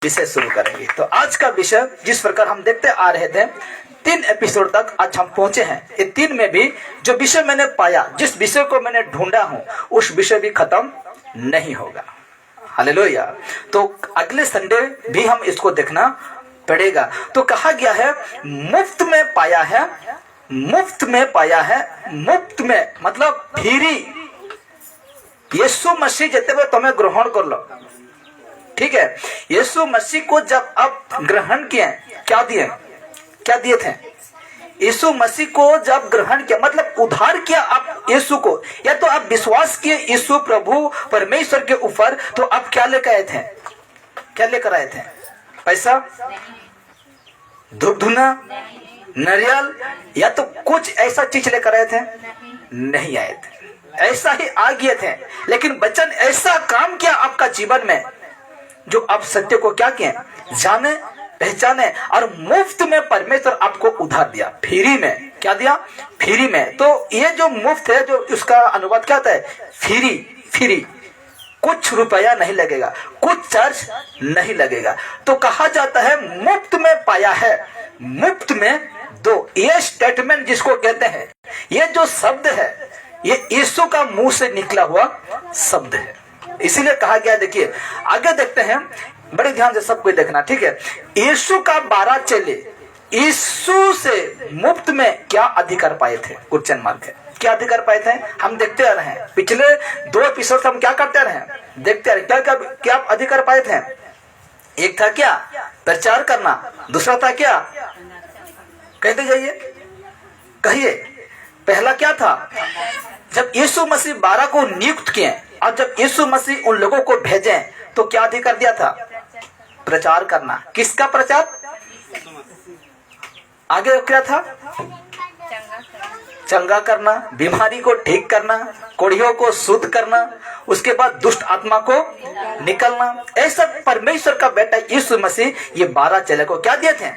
विषय शुरू करेंगे। तो आज का विषय जिस प्रकार हम देखते आ रहे थे 3 एपिसोड तक आज हम पहुंचे हैं। ये 3 में भी जो विषय मैंने पाया, जिस विषय को मैंने ढूंढा हूं, उस विषय भी खत्म नहीं होगा। हालेलुया। तो अगले संडे भी हम इसको देखना पड़ेगा। तो कहा गया है मुफ्त में पाया है, मुफ्त में पाया है, मुफ्त में मतलब फ्री। यीशु मसीह जते हुए तुम्हें ग्रहण कर लो, ठीक है। यीशु मसीह को जब आप ग्रहण किए, क्या दिए, क्या दिए थे? यीशु मसीह को जब ग्रहण किया मतलब उद्धार किया आप यीशु को, या तो आप विश्वास किए यीशु प्रभु परमेश्वर के ऊपर, तो आप क्या लेकर आए थे? क्या लेकर आए थे? पैसा, धूप धुना, नारियल, या तो कुछ ऐसा चीज लेकर आए थे? नहीं आए थे, ऐसा ही आ गए थे। लेकिन वचन ऐसा काम किया आपका जीवन में जो आप सत्य को क्या किए, जाने पहचाने, और मुफ्त में परमेश्वर आपको उधार दिया, फ्री में। क्या दिया? फ्री में। तो ये जो मुफ्त है, जो उसका अनुवाद क्या होता है? फ्री। फ्री, कुछ रुपया नहीं लगेगा, कुछ चार्ज नहीं लगेगा। तो कहा जाता है मुफ्त में पाया है, मुफ्त में दो। ये स्टेटमेंट जिसको कहते हैं, ये जो शब्द है, ये यीशु का मुंह से निकला हुआ शब्द है। इसीलिए कहा गया, देखिए आगे देखते हैं, बड़े ध्यान से सब कोई देखना, ठीक है। यीशु का 12 चेले यीशु से मुफ्त में क्या अधिकार पाए थे? क्वेश्चन मार्क है। क्या अधिकार पाए थे? हम देखते आ रहे हैं, पिछले 2 एपिसोड हम क्या करते रहे हैं, देखते आ रहे। क्या क्या क्या अधिकार पाए थे? एक था क्या? प्रचार करना। दूसरा था क्या? कहते जाइए, कहिए। पहला क्या था? जब यीशु मसीह 12 को नियुक्त किए और जब यीशु मसीह उन लोगों को भेजे, तो क्या अधिकार दिया था? प्रचार करना। किसका प्रचार? आगे क्या था? चंगा करना, बीमारी को ठीक करना, कोढ़ियों को शुद्ध करना, उसके बाद दुष्ट आत्मा को निकलना। ऐसा परमेश्वर का बेटा यीशु मसीह ये 12 चेले को क्या दिए थे?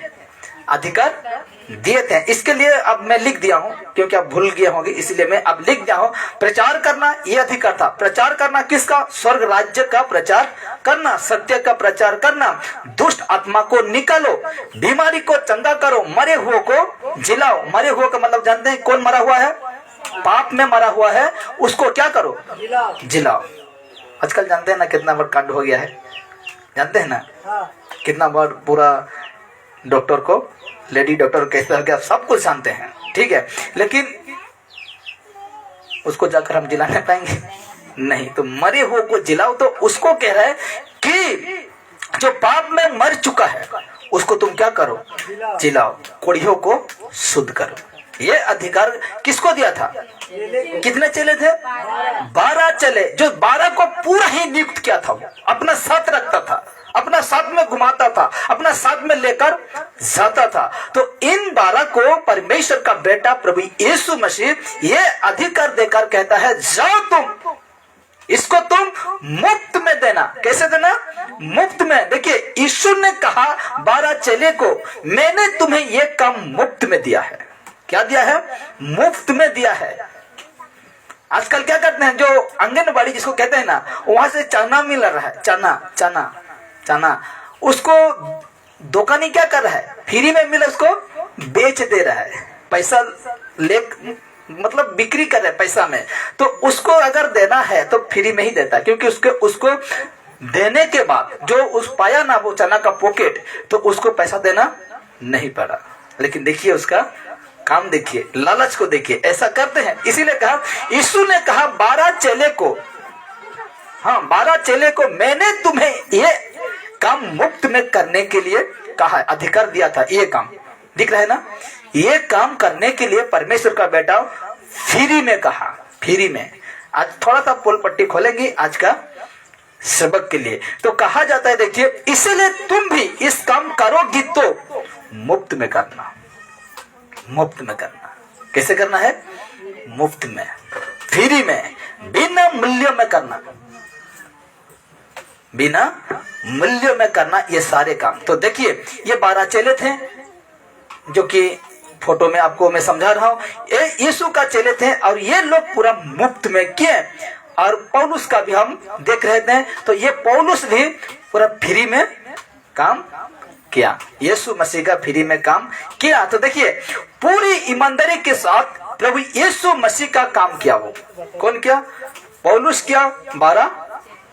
अधिकार दिए थे। इसके लिए अब मैं लिख दिया हूं, क्योंकि आप भूल गए होंगे, इसलिए मैं अब लिख दिया हूं। प्रचार करना ये अधिकार था। प्रचार करना किसका? स्वर्ग राज्य का प्रचार करना, सत्य का प्रचार करना, दुष्ट आत्मा को निकालो, बीमारी को चंगा करो, मरे हुए को जिलाओ। मरे हुए का मतलब जानते हैं? कौन मरा हुआ है? पाप में मरा हुआ है, उसको क्या करो? जिलाओ। आजकल जानते हैं ना कितना बड़ा कांड हो गया है, जानते हैं ना? कितना बड़ा पूरा डॉक्टर को लेडी डॉक्टर कैसे हो गया, सब कुछ जानते हैं, ठीक है। लेकिन उसको जाकर हम जिलाने पाएंगे? नहीं। तो मरे हुए को जिलाओ। तो उसको कह रहा है कि जो पाप में मर चुका है उसको तुम क्या करो? जिलाओ, कोढ़ियों को शुद्ध करो। ये अधिकार किसको दिया था? कितने चेले थे? 12 चेले, जो 12 को पूरा ही नियुक्त किया था, अपना साथ रखता था, अपना साथ में घुमाता था, अपना साथ में लेकर जाता था। तो इन 12 को परमेश्वर का बेटा प्रभु यीशु मसीह ये अधिकार देकर कहता है, जाओ तुम इसको तुम मुफ्त में देना। कैसे देना? मुफ्त में। देखिए यीशु ने कहा 12 चेले को, मैंने तुम्हें ये काम मुफ्त में दिया है। क्या दिया है? मुफ्त में दिया है। आजकल क्या करते हैं, जो आंगनबाड़ी जिसको कहते हैं ना, वहां से चना मिल रहा है, चना चना चना, उसको दुकानी क्या कर रहा है? फ्री में मिला उसको बेच दे रहा है, पैसा ले, मतलब बिक्री कर रहा है पैसा में। तो उसको अगर देना है तो फ्री में ही देता है, क्योंकि उसको देने के बाद जो उस पाया ना वो चना का पॉकेट, तो उसको पैसा देना नहीं पड़ा। लेकिन देखिए उसका काम, देखिए लालच को, देखिए ऐसा करते हैं। इसीलिए कहा, यीशु ने कहा 12 चेले को, हाँ 12 चेले को मैंने तुम्हें ये काम मुफ्त में करने के लिए कहा, अधिकार दिया था। ये काम दिख रहा है ना, ये काम करने के लिए परमेश्वर का बेटा फ्री में कहा, फ्री में। आज थोड़ा सा पोल पट्टी खोलेंगे आज का सबक के लिए। तो कहा जाता है, देखिए इसलिए तुम भी इस काम करोगी तो मुफ्त में करना, मुफ्त में करना। कैसे करना है? मुफ्त में, फ्री में, बिना मूल्य में करना, बिना मूल्य में करना ये सारे काम। तो देखिए ये 12 चेले थे, जो कि फोटो में आपको मैं समझा रहा हूं, ये यीशु का चेले थे, और ये लोग पूरा मुफ्त में किए। और पौलुस का भी हम देख रहे थे, तो ये पौलुस भी पूरा फ्री में काम किया, यीशु मसीह का फ्री में काम किया। तो देखिए पूरी ईमानदारी के साथ प्रभु यीशु मसीह का काम किया। वो कौन किया? पौलुस किया, 12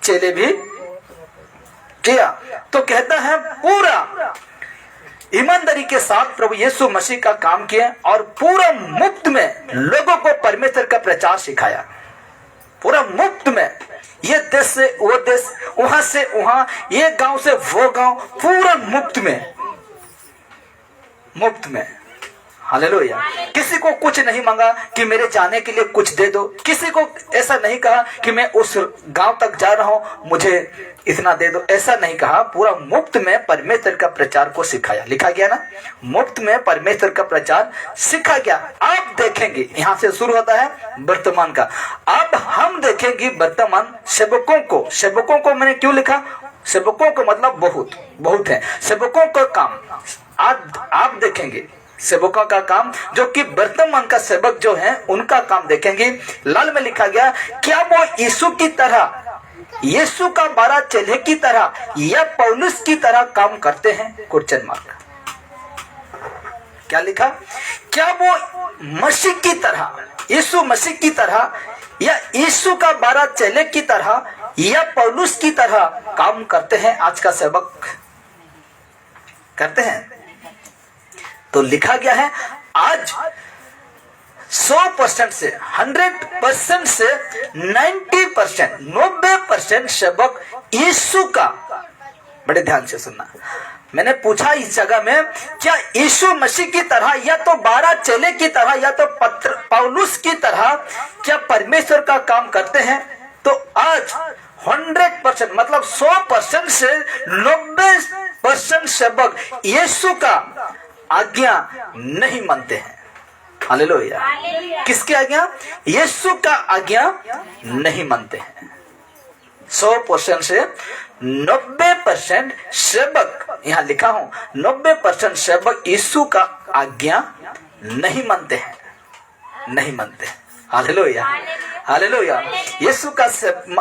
चेले भी किया। तो कहता है पूरा ईमानदारी के साथ प्रभु यीशु मसीह का काम किया और पूरा मुफ्त में लोगों को परमेश्वर का प्रचार सिखाया। पूरा मुफ्त में, ये देश से वो देश, वहां से वहां, ये गांव से वो गांव, पूरा मुफ्त में, मुफ्त में। हालेलुया। किसी को कुछ नहीं मांगा कि मेरे जाने के लिए कुछ दे दो, किसी को ऐसा नहीं कहा कि मैं उस गांव तक जा रहा हूं मुझे इतना दे दो, ऐसा नहीं कहा। पूरा मुफ्त में परमेश्वर का प्रचार को सिखाया। लिखा गया ना, मुफ्त में परमेश्वर का प्रचार सिखा गया। आप देखेंगे यहां से शुरू होता है वर्तमान का। अब हम देखेंगे वर्तमान सेवकों को। सेवकों को मैंने क्यों लिखा? सेवकों को मतलब बहुत बहुत है। सेवकों का काम आज आप देखेंगे, सेवकों का काम, जो कि वर्तमान का सेवक जो है उनका काम देखेंगे। लाल में लिखा गया, क्या वो यीशु की तरह, यीशु का 12 चेले की तरह या पौलुस की तरह काम करते हैं? Question mark. क्या लिखा? क्या वो मसीह की तरह, यीशु मसीह की तरह या यीशु का 12 चेले की तरह या पौलुस की तरह काम करते हैं? आज का सेवक करते हैं? तो लिखा गया है आज 100% से 100% से 90%, 90% सेवक यीशु का, बड़े ध्यान से सुनना, मैंने पूछा इस जगह में, क्या यीशु मसीह की तरह या तो 12 चेले की तरह या तो पौलुस की तरह क्या परमेश्वर का काम करते हैं? तो आज 100% मतलब 100% से 90% सेवक यीशु का आज्ञा नहीं मानते हैं। हालेलुया। किसकी आज्ञा? यीशु का आज्ञा नहीं मानते हैं। 100% से 90% सेवक, यहां लिखा हूं 90% सेवक यीशु का आज्ञा नहीं मानते हैं, नहीं मानते हैं। Hallelujah, hallelujah. यीशु का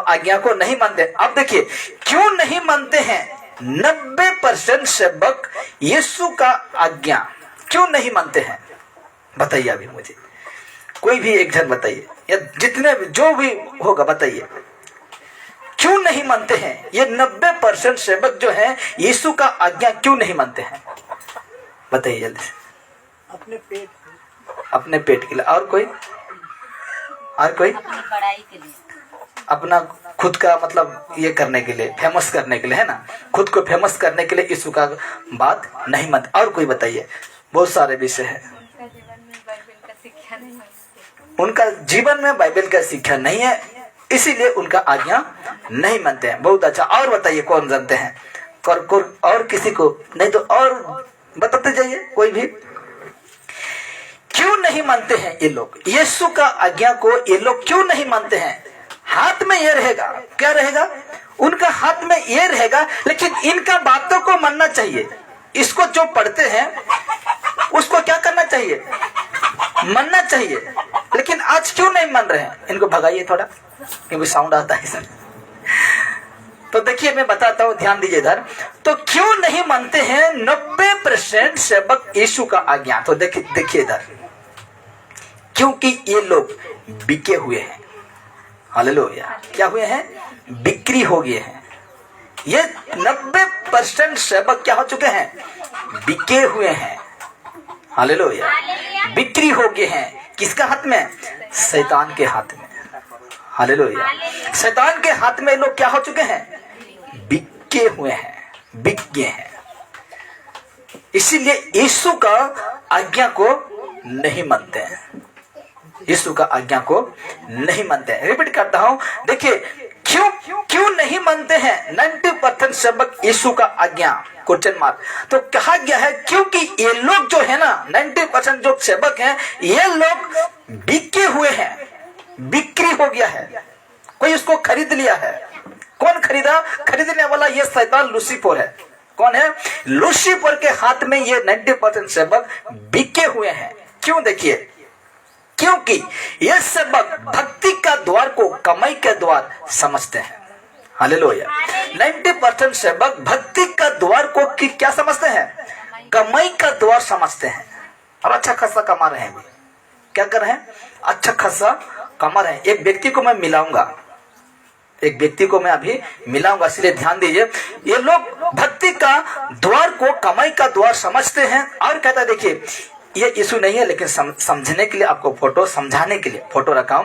आज्ञा को नहीं मानते। अब देखिए क्यों नहीं मानते हैं 90% सेवक यीशु का आज्ञा क्यों नहीं मानते हैं? बताइए अभी मुझे, कोई भी एक जन बताइए, या जितने जो भी होगा बताइए, क्यों नहीं मानते हैं ये 90% सेवक जो हैं यीशु का आज्ञा क्यों नहीं मानते हैं? बताइए जल्दी से। अपने पेट के लिए। और कोई? और कोई? अपनी पढ़ाई के लिए, अपना खुद का मतलब ये करने के लिए, फेमस करने के लिए, है ना, खुद को फेमस करने के लिए यीशु का बात नहीं मानते। और कोई बताइए, बहुत सारे विषय है। उनका जीवन में बाइबल का शिक्षा नहीं है, इसीलिए उनका आज्ञा नहीं मानते हैं। बहुत अच्छा। और बताइए कौन जानते हैं? और किसी को नहीं तो और बताते जाइए, कोई भी। क्यों नहीं मानते हैं ये लोग यीशु का आज्ञा को? ये लोग क्यों नहीं मानते हैं? हाथ में ये रहेगा, क्या रहेगा? उनका हाथ में ये रहेगा, लेकिन इनका बातों को मानना चाहिए। इसको जो पढ़ते हैं उसको क्या करना चाहिए? मानना चाहिए। लेकिन आज क्यों नहीं मान रहे हैं? इनको भगाइए थोड़ा, क्योंकि साउंड आता है सर। तो देखिए मैं बताता हूं, ध्यान दीजिए इधर। तो क्यों नहीं मानते हैं 90% सेवक यीशु का आज्ञा? तो देखिए इधर, क्योंकि ये लोग बिके हुए हैं। हालेलुया। क्या हुए हैं? बिक्री हो गए हैं। ये 90% सेवक क्या हो चुके हैं? बिके हुए हैं। हालेलुया। बिक्री हो गए हैं। किसका हाथ में? शैतान के हाथ में। हालेलुया। शैतान के हाथ में लोग क्या हो चुके हैं? बिके हुए हैं, बिक गए हैं। इसीलिए यीशु का आज्ञा को नहीं मानते हैं, यीशु का आज्ञा को नहीं मानते हैं। रिपीट करता हूं, देखिए क्यों नहीं मानते हैं 90% सेवक यीशु का आज्ञा? Question mark. तो कहा गया है क्योंकि ये लोग जो है ना 90% जो सेवक हैं, ये लोग बिके हुए हैं, बिक्री हो गया है, कोई उसको खरीद लिया है। कौन खरीदा? खरीदने वाला ये शैतान लूसीफर है। कौन है? लूसीफर के हाथ में ये 90% सेवक बिके हुए हैं। क्यों? देखिए, क्योंकि ये सेवक भक्ति का द्वार को कमाई के द्वार समझते हैं। हालेलुया। 90% सेवक भक्ति का द्वार को कि क्या समझते हैं, कमाई का द्वार समझते हैं। और अच्छा खासा कमा रहे हैं भी। क्या कर रहे हैं, अच्छा खासा कमा रहे हैं। एक व्यक्ति को मैं मिलाऊंगा, एक व्यक्ति को मैं अभी मिलाऊंगा, इसलिए ध्यान दीजिए। ये लोग भक्ति का द्वार को कमाई का द्वार समझते हैं। और कहता है, देखिए ये यीशु नहीं है, लेकिन समझने के लिए आपको फोटो, समझाने के लिए फोटो रखा हूं।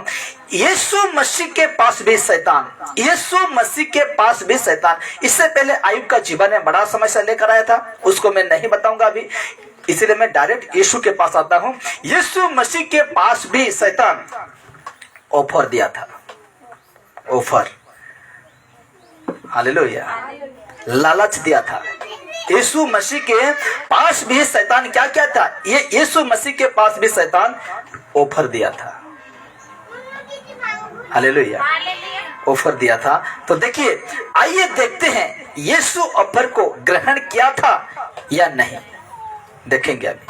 यीशु मसीह के पास भी शैतान, यीशु मसीह के पास भी शैतान। इससे पहले आयुब का जीवन में बड़ा समस्या लेकर आया था, उसको मैं नहीं बताऊंगा अभी, इसलिए मैं डायरेक्ट यीशु के पास आता हूं। यीशु मसीह के पास भी शैतान ऑफर दिया था, ऑफर, हालेलुया, लालच दिया था। यीशु मसीह के पास भी शैतान क्या क्या था, ये यीशु मसीह के पास भी शैतान ऑफर दिया था, हालेलुया, ऑफर दिया था। तो देखिए, आइए देखते हैं यीशु ऑफर को ग्रहण किया था या नहीं, देखेंगे अभी।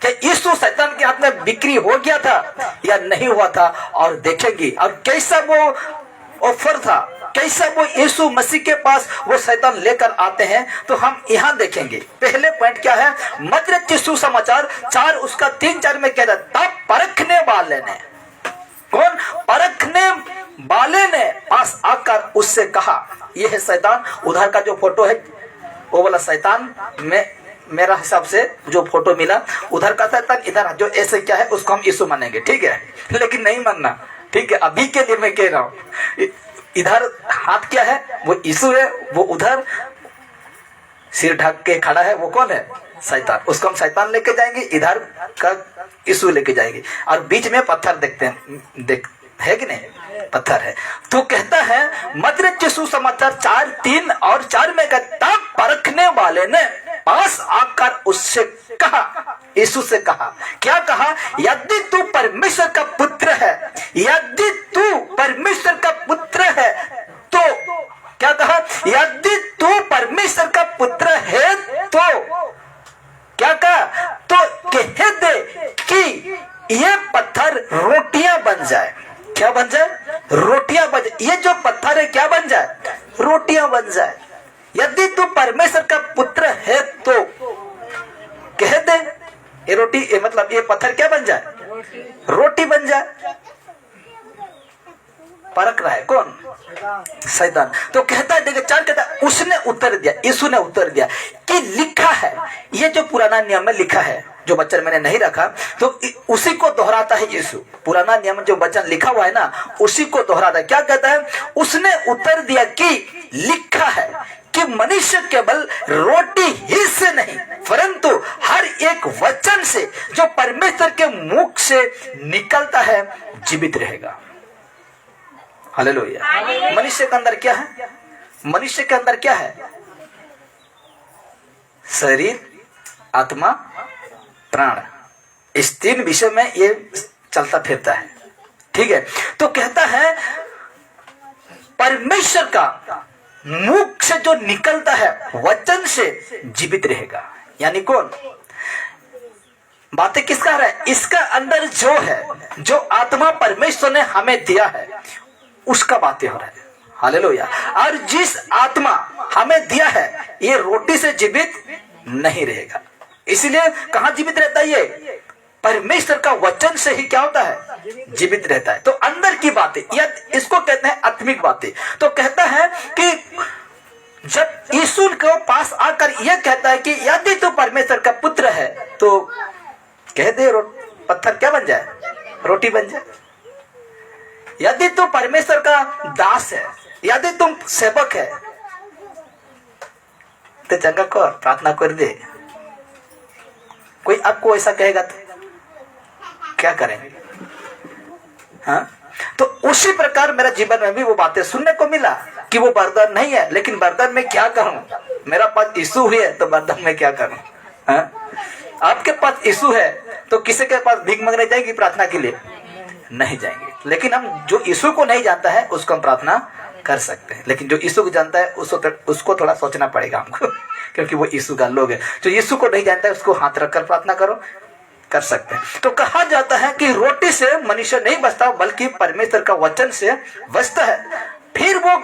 क्या यीशु शैतान के हाथ में बिक्री हो गया था या नहीं हुआ था, और देखेंगे। और कैसा वो ऑफर था, कैसा वो यीशु मसीह के पास वो शैतान लेकर आते हैं, तो हम यहाँ देखेंगे। पहले पॉइंट क्या है, मत्ती सुसमाचार 4 उसका 3-4 में कह रहा है, तब परखने वाले ने, कौन, परखने वाले ने पास आकर उससे कहा, यह है शैतान। उधर का जो फोटो है वो वाला शैतान में, मेरा हिसाब से जो फोटो मिला उधर का शैतान, इधर जो ऐसे क्या है उसको हम यीशु मानेंगे, ठीक है, लेकिन नहीं मानना, ठीक है। अभी के लिए मैं कह रहा हूं, इधर हाथ क्या है, वो यीशु है, वो उधर सिर ढक के खड़ा है, वो कौन है, शैतान। उसको हम शैतान लेके जाएंगे, इधर का यीशु लेके जाएंगे, और बीच में पत्थर देखते हैं, देख है कि नहीं, पत्थर है। तो कहता है मत्ती सुसमाचार 4:3 और 4 में कहता, परखने वाले ने पास आकर उससे कहा, यीशु से कहा, क्या कहा, यदि तू परमेश्वर का पुत्र है, यदि तू परमेश्वर का पुत्र है, तो क्या कहा, यदि तू परमेश्वर का पुत्र है तो क्या कहा, तो कह दे कि ये पत्थर रोटियां बन जाए। क्या बन जाए, रोटियां बन जाए। ये जो पत्थर है क्या बन जाए, रोटियां बन जाए। यदि तू परमेश्वर का पुत्र है तो कह दे, ये रोटी, ये मतलब ये पत्थर क्या बन जाए, रोटी बन जाए। परख रहा है कौन, शैतान। तो कहता है, देखिए 4 कहता है, उसने उत्तर दिया, यीशु ने उत्तर दिया कि लिखा है। ये जो पुराना नियम में लिखा है, जो वचन मैंने नहीं रखा, तो उसी को दोहराता है यीशु। पुराना नियम में जो वचन लिखा हुआ है ना, उसी को दोहराता है। क्या कहता है, उसने उत्तर दिया कि लिखा है कि मनुष्य केवल रोटी ही से नहीं, परंतु हर एक वचन से जो परमेश्वर के मुख से निकलता है जीवित रहेगा। हालेलुया। मनुष्य के अंदर क्या है, मनुष्य के अंदर क्या है, शरीर, आत्मा, प्राण। इस 3 विषय में ये चलता फिरता है, ठीक है। तो कहता है परमेश्वर का मुख से जो निकलता है वचन से जीवित रहेगा। यानी कौन, बातें किसका रहा है, इसका अंदर जो है, जो आत्मा परमेश्वर ने हमें दिया है उसका बातें हो रहा है। हालेलुया। और जिस आत्मा हमें दिया है ये रोटी से जीवित नहीं रहेगा। इसलिए कहां जीवित रहता है, ये परमेश्वर का वचन से ही क्या होता है, जीवित रहता है। तो अंदर की बातें, इसको कहते हैं आत्मिक बातें। तो कहता है कि जब यीशु के पास आकर यह कहता है कि यदि तू परमेश्वर का पुत्र है तो कह दे, पत्थर क्या बन जाए, रोटी बन जाए। यदि तू परमेश्वर का दास है, यदि तुम सेवक है, तो जगह को प्रार्थना कर दे। कोई आपको ऐसा कहेगा तो क्या करेंगे, हाँ? तो उसी प्रकार मेरा जीवन में भी वो बातें सुनने को मिला कि वो वरदान नहीं है, लेकिन वरदान में क्या करूं, मेरा पास यीशु है तो वरदान में क्या करूं, हाँ? आपके पास यीशु है तो किसी के पास भीख मांगने जाएंगे प्रार्थना के लिए, नहीं जाएंगे। लेकिन हम जो यीशु को नहीं जानता है उसको हम प्रार्थना कर सकते हैं, लेकिन जो यीशु को जानता है उसको थोड़ा सोचना पड़ेगा हमको क्योंकि वो यीशु का लोग है। जो यीशु को नहीं जानता है उसको हाथ रखकर प्रार्थना करो, कर सकते हैं। तो कहा जाता है कि रोटी से मनुष्य नहीं बचता बल्कि परमेश्वर का वचन से बचता है। फिर वो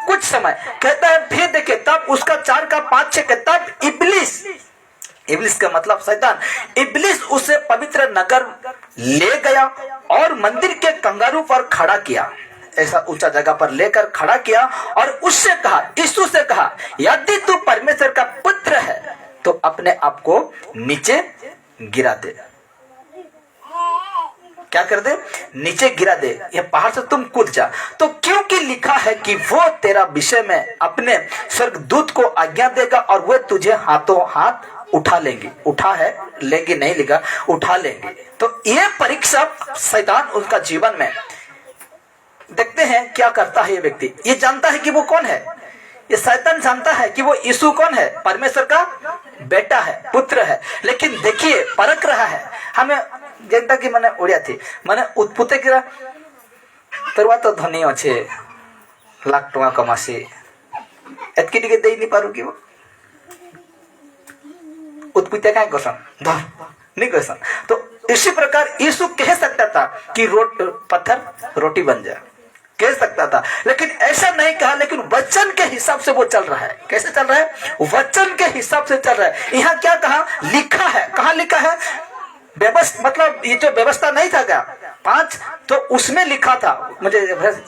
कुछ समय कहता है फिर देखे तब उसका 4 का 5 6 तब इब्लिस का मतलब शैतान, इब्लिस उसे पवित्र नगर ले गया और मंदिर के कंगारू पर खड़ा किया, ऐसा ऊंचा जगह पर लेकर खड़ा किया और उससे कहा, यीशु से कहा, यदि तू परमेश्वर का पुत्र है तो अपने आप को नीचे गिरा दे। क्या कर दे? नीचे गिरा दे, ये पहाड़ से तुम कूद जा। तो क्योंकि लिखा है कि वो तेरा विषय में अपने स्वर्गदूत को आज्ञा देगा और वे तुझे हाथों हाथ उठा लेंगे। उठा है, लेंगे नहीं लिखा, उठा लेंगे। तो ये परीक्षा शैतान उनका जीवन में, देखते हैं क्या करता है ये व्यक्ति। ये जानता है कि वो कौन है, ये शैतान जानता है कि वो यीशु कौन है, परमेश्वर का बेटा है, पुत्र है। लेकिन देखिए परख रहा है। हमें जेनता कि मैंने ओडिया थी मैंने उत्पुते किरा तरवा तो धनी अच्छे लाख टका कमासी एतकी टिके दे नहीं पारू कि वो उत्पुते का क्वेश्चन धन नहीं क्वेश्चन। तो इसी प्रकार यीशु कह सकता था कि पत्थर रोटी बन जाए, कह सकता था, लेकिन ऐसा नहीं कहा। लेकिन वचन के हिसाब से वो चल रहा है। कैसे चल रहा है? वचन के हिसाब से चल रहा है। यहाँ क्या कहा? लिखा है। कहाँ लिखा है? व्यवस्था, मतलब ये जो व्यवस्था नहीं था क्या 5, तो उसमें लिखा था, मुझे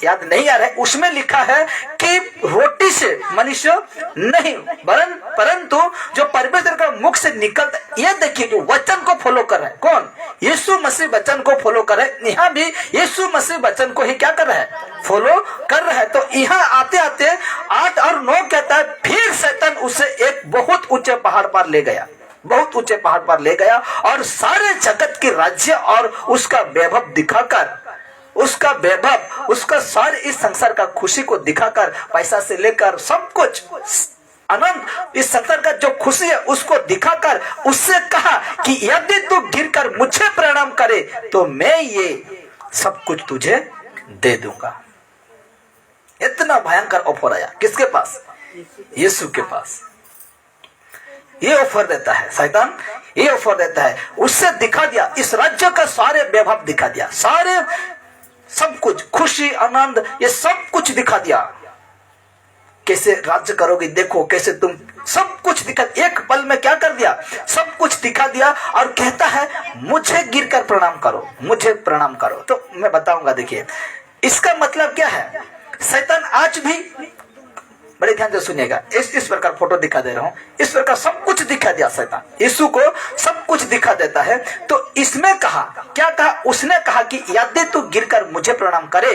याद नहीं आ रहा है, उसमें लिखा है कि रोटी से मनुष्य नहीं परंतु जो परमेश्वर का मुख से निकलता। ये देखिए जो वचन को फॉलो कर रहा है कौन? यीशु मसीह वचन को फॉलो कर रहा है। यहाँ भी यीशु मसीह वचन को ही क्या कर रहा है? फॉलो कर रहा है। तो यहाँ आते आते 8 और 9 कहता है फिर शैतान उसे एक बहुत ऊंचे पहाड़ पर ले गया, बहुत ऊंचे पहाड़ पर ले गया और सारे जगत के राज्य और उसका वैभव दिखाकर, उसका वैभव, उसका सारे इस संसार का खुशी को दिखाकर, पैसा से लेकर सब कुछ आनंद, इस संसार का जो खुशी है उसको दिखाकर उससे कहा कि यदि तू गिरकर मुझे प्रणाम करे तो मैं ये सब कुछ तुझे दे दूंगा। इतना भयंकर ऑफर आया किसके पास? यीशु के पास। ये ऑफर देता है शैतान, ये ऑफर देता है। उससे दिखा दिया, इस राज्य का सारे वैभव दिखा दिया, सारे सब कुछ, खुशी आनंद, ये सब कुछ दिखा दिया। कैसे राज्य करोगे, देखो कैसे तुम, सब कुछ दिखा, एक पल में क्या कर दिया? सब कुछ दिखा दिया और कहता है मुझे गिरकर प्रणाम करो, मुझे प्रणाम करो। तो मैं बताऊंगा, देखिए इसका मतलब क्या है। शैतान आज भी, बड़े ध्यान से सुनिएगा, इस प्रकार फोटो दिखा दे रहा हूं, इस प्रकार सब कुछ दिखा दिया शैतान, यीशु को सब कुछ दिखा देता है। तो इसमें कहा, क्या कहा? उसने कहा कि यदि तू गिरकर मुझे प्रणाम करे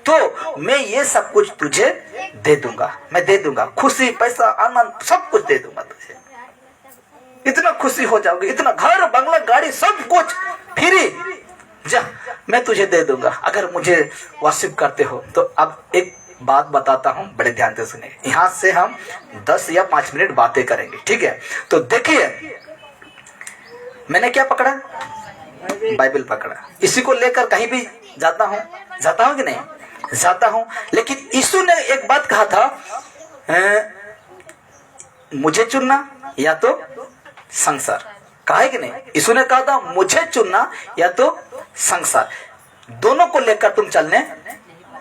तो मैं ये सब कुछ तुझे दे दूंगा, मैं दे दूंगा, खुशी, पैसा, आनंद, सब कुछ दे दूंगा तुझे। इतना खुशी हो जाओगे, इतना घर बंगला गाड़ी सब कुछ फ्री, जा मैं तुझे दे दूंगा अगर मुझे वर्शिप करते हो। तो अब एक बात बताता हूं, बड़े ध्यान से सुनिए। यहां से हम 10 या 5 मिनट बातें करेंगे, ठीक है? तो देखिए मैंने क्या पकड़ा? बाइबल पकड़ा। इसी को लेकर कहीं भी जाता हूं कि नहीं? जाता हूं। लेकिन यीशु ने एक बात कहा था, मुझे चुनना या तो संसार, कहा है कि नहीं? यीशु ने कहा था मुझे चुनना या तो संसार, दोनों को लेकर तुम चलने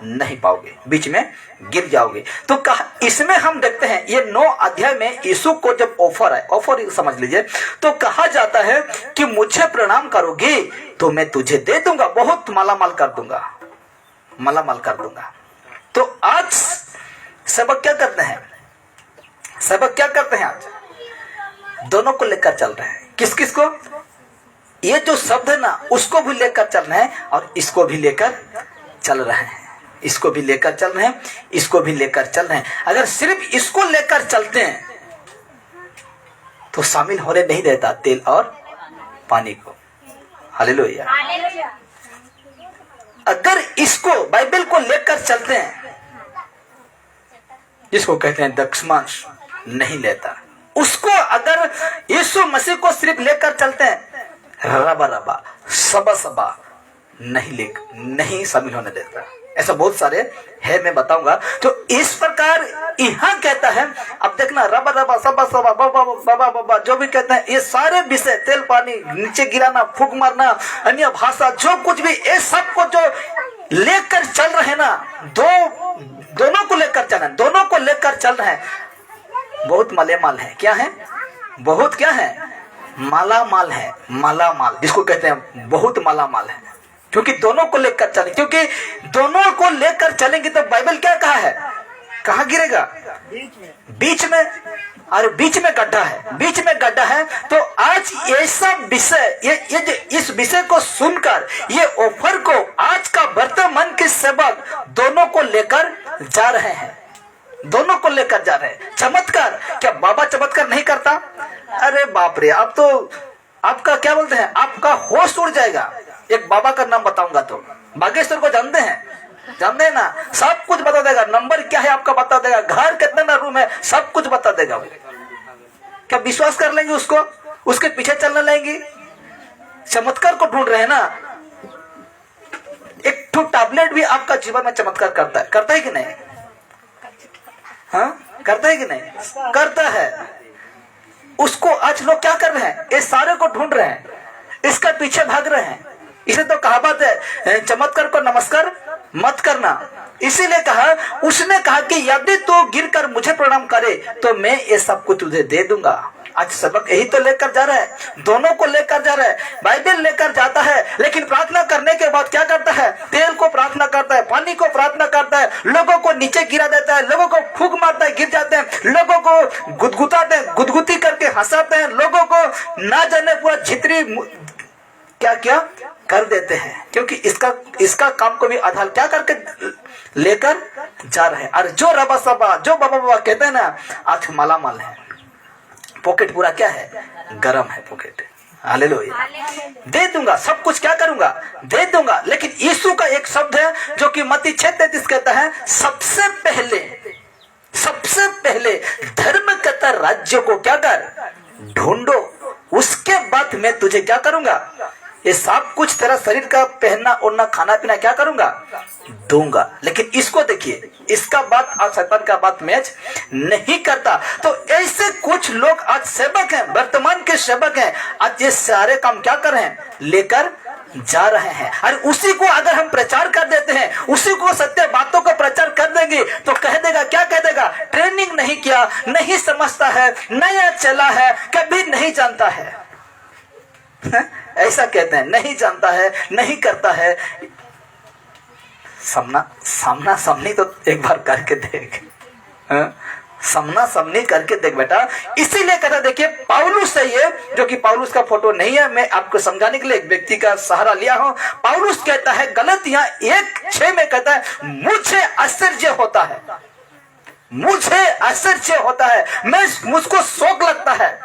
नहीं पाओगे, बीच में गिर जाओगे। तो कहा, इसमें हम देखते हैं ये 9 अध्याय में यीशु को जब ऑफर है, ऑफर समझ लीजिए, तो कहा जाता है कि मुझे प्रणाम करोगे तो मैं तुझे दे दूंगा, बहुत मालामाल कर दूंगा, मालामाल कर दूंगा। तो आज सबक क्या करते हैं? सबक क्या करते हैं आज? दोनों को लेकर चल रहे हैं। किस किस को? ये जो शब्द है ना, उसको भी लेकर चल रहे हैं और इसको भी लेकर चल रहे हैं, इसको भी लेकर चल रहे हैं, इसको भी लेकर चल रहे हैं। अगर सिर्फ इसको लेकर चलते हैं तो शामिल होने नहीं देता तेल और पानी को। हालेलुया। अगर इसको, बाइबल को लेकर चलते हैं, जिसको कहते हैं दक्षमांश, नहीं लेता। उसको अगर यीशु मसीह को सिर्फ लेकर चलते हैं, रबा रबा, सबा सबा, नहीं शामिल होने देता। ऐसा बहुत सारे है, मैं बताऊंगा। तो इस प्रकार यहाँ कहता है, अब देखना, रबा रबा, सबा सबा, बाबा बाबा बाबा, जो भी कहते हैं, ये सारे विषय, तेल पानी, नीचे गिराना, फूंक मारना, अन्य भाषा, जो कुछ भी, ये सब को जो लेकर चल रहे ना, दोनों को लेकर चलना, दोनों को लेकर चल रहे हैं। बहुत मालेमाल है, क्या है, बहुत क्या है, मालामाल है, मालामाल जिसको कहते हैं, बहुत मालामाल है, क्योंकि दोनों को लेकर चलें, क्योंकि दोनों को लेकर चलेंगे तो बाइबल क्या कहा है, कहाँ गिरेगा, बीच में, और बीच में गड्ढा है, बीच में गड्ढा है। तो आज ऐसा विषय, ये इस विषय को सुनकर ये ऑफर को आज का वर्तमान के सेवक दोनों को लेकर जा रहे हैं, दोनों को लेकर जा रहे हैं। चमत्कार, क्या बाबा चमत्कार नहीं करता? अरे बाप रे, अब तो आपका क्या बोलते हैं, आपका होश उड़ जाएगा। एक बाबा का नाम बताऊंगा, तो बागेश्वर को जानते हैं, जानते हैं ना, सब कुछ बता देगा, नंबर क्या है आपका बता देगा, घर कितना ना रूम है, सब कुछ बता देगा। क्या विश्वास कर लेंगे उसको, उसके पीछे चलने लगेंगे? चमत्कार को ढूंढ रहे हैं ना। एक तो टैबलेट भी आपका जीवन में चमत्कार करता है कि नहीं? हाँ, करता है कि नहीं? करता है। उसको आज लोग क्या कर रहे हैं, इस सारे को ढूंढ रहे हैं, इसका पीछे भाग रहे हैं। इसे तो कहावत है, चमत्कार को नमस्कार मत करना। इसीलिए कहा, उसने कहा कि यदि तू गिरकर मुझे प्रणाम करे तो मैं ये सब कुछ तुझे दे दूंगा। आज सबक यही तो लेकर जा रहा है, दोनों को लेकर जा रहा है। बाइबल लेकर जाता है, लेकिन प्रार्थना करने के बाद क्या करता है, तेल को प्रार्थना करता है, पानी को प्रार्थना करता है, लोगों को नीचे गिरा देता है, लोगों को फूंक मारता है, गिर जाते हैं, लोगों को गुदगुताते हैं, गुदगुती करके हंसाते हैं, लोगों को ना जाने पूरा झित्री क्या क्या कर देते हैं, क्योंकि इसका काम को भी आधार क्या करके लेकर जा रहे हैं। और जो रबा सबा, जो बाबा बाबा कहते हैं ना, आज मालामाल है, पॉकेट पूरा क्या है, गरम है पॉकेट। हालेलुया। दे दूंगा सब कुछ, क्या करूंगा, दे दूंगा। लेकिन यीशु का एक शब्द है जो कि मत्ती 6:33 कहता है, सबसे पहले धर्म का राज्य को क्या कर, ढूंढो, उसके बाद मैं तुझे क्या करूंगा, ये सब कुछ तेरा शरीर का पहनना ओढ़ना खाना पीना क्या करूंगा, दूंगा। लेकिन इसको देखिए, इसका बात आज शैतान का बात मैच नहीं करता। तो ऐसे कुछ लोग आज सेवक हैं, वर्तमान के सेवक हैं, आज ये सारे काम क्या कर रहे हैं, लेकर जा रहे हैं। और उसी को अगर हम प्रचार कर देते हैं, उसी को सत्य बातों का प्रचार कर देंगे, तो कह देगा, क्या कह देगा, ट्रेनिंग नहीं किया, नहीं समझता है, नया चला है, कभी नहीं जानता है। ऐसा कहते हैं, नहीं जानता है, नहीं करता है। सामना सामनी तो एक बार करके देख, सामना सामनी करके देख बेटा। इसीलिए कहता, देखिए पौलुस है ये, जो कि पौलुस का फोटो नहीं है, मैं आपको समझाने के लिए एक व्यक्ति का सहारा लिया हूं। पौलुस कहता है गलतियां 1:6 में कहता है, मुझे आश्चर्य होता है, मुझे आश्चर्य होता है, मुझको शौक लगता है।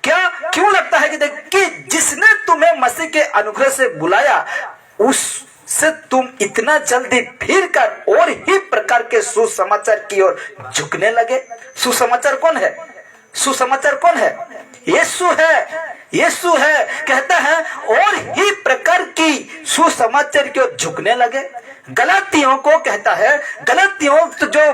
क्या, क्यों लगता है कि देख, कि जिसने तुम्हें मसीह के अनुग्रह से बुलाया, उससे तुम इतना जल्दी फिर कर और ही प्रकार के सुसमाचार की ओर झुकने लगे। सुसमाचार कौन है, सुसमाचार कौन है, यीशु है, यीशु है। कहता है और ही प्रकार की सुसमाचार की ओर झुकने लगे। गलातियों को कहता है, गलातियों तो जो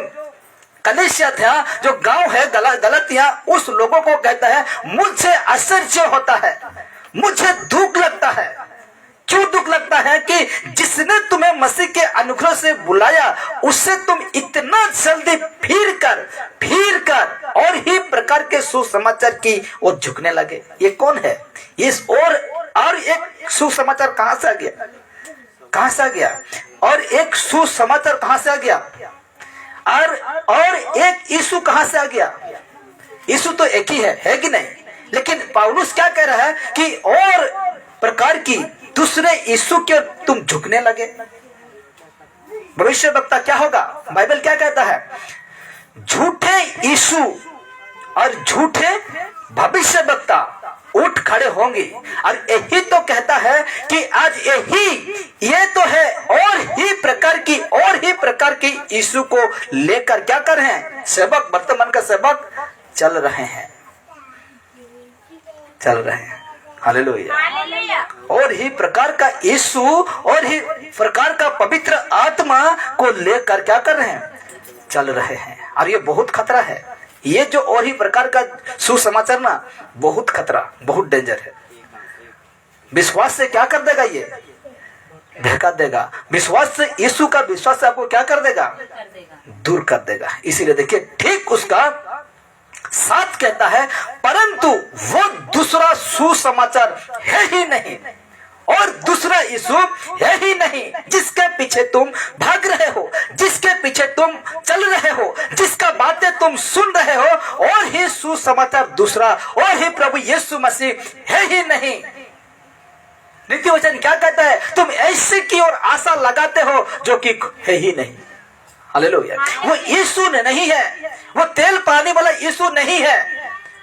कलीसिया था, जो गांव है गलातिया, उस लोगों को कहता है, मुझे आश्चर्य होता है, मुझे दुख लगता है। क्यों दुख लगता है कि जिसने तुम्हें मसीह के अनुग्रह से बुलाया, उससे तुम इतना जल्दी फिर कर और ही प्रकार के सुसमाचार की ओर झुकने लगे। ये कौन है, इस और एक सुसमाचार कहां से आ गया, कहां से आ गया, और एक सुसमाचार कहां से आ गया, और एक यीशु कहां से आ गया। यीशु तो एक ही है कि नहीं? लेकिन पौलुस क्या कह रहा है कि और प्रकार की दूसरे यीशु के तुम झुकने लगे। भविष्य वक्ता क्या होगा, बाइबल क्या कहता है, झूठे यीशु और झूठे भविष्य वक्ता उठ खड़े होंगे। और यही तो कहता है कि आज ये तो है और ही प्रकार की यीशु को लेकर क्या कर रहे हैं, सेवक, वर्तमान का सेवक चल रहे हैं। हालेलुया। और ही प्रकार का यीशु और ही प्रकार का पवित्र आत्मा को लेकर क्या कर रहे हैं, चल रहे हैं। और ये बहुत खतरा है, ये जो और ही प्रकार का सुसमाचार ना, बहुत खतरा, बहुत डेंजर है। विश्वास से क्या कर देगा, ये धक्का देगा। विश्वास से, यीशु का विश्वास से आपको क्या कर देगा, दूर कर देगा। इसीलिए देखिए ठीक उसका साथ कहता है, परंतु वो दूसरा सुसमाचार है ही नहीं और दूसरा यीशु है ही नहीं जिसके पीछे तुम भाग रहे हो, जिसके पीछे तुम चल रहे हो, जिसका बातें तुम सुन रहे हो, और ही सुसमाचार दूसरा और ही प्रभु यीशु मसीह है ही नहीं। नीति वचन क्या कहता है? तुम ऐसे की ओर आशा लगाते हो जो कि है ही नहीं। हालेलुया। वो यीशु नहीं है, वो तेल पानी वाला यीशु नहीं है,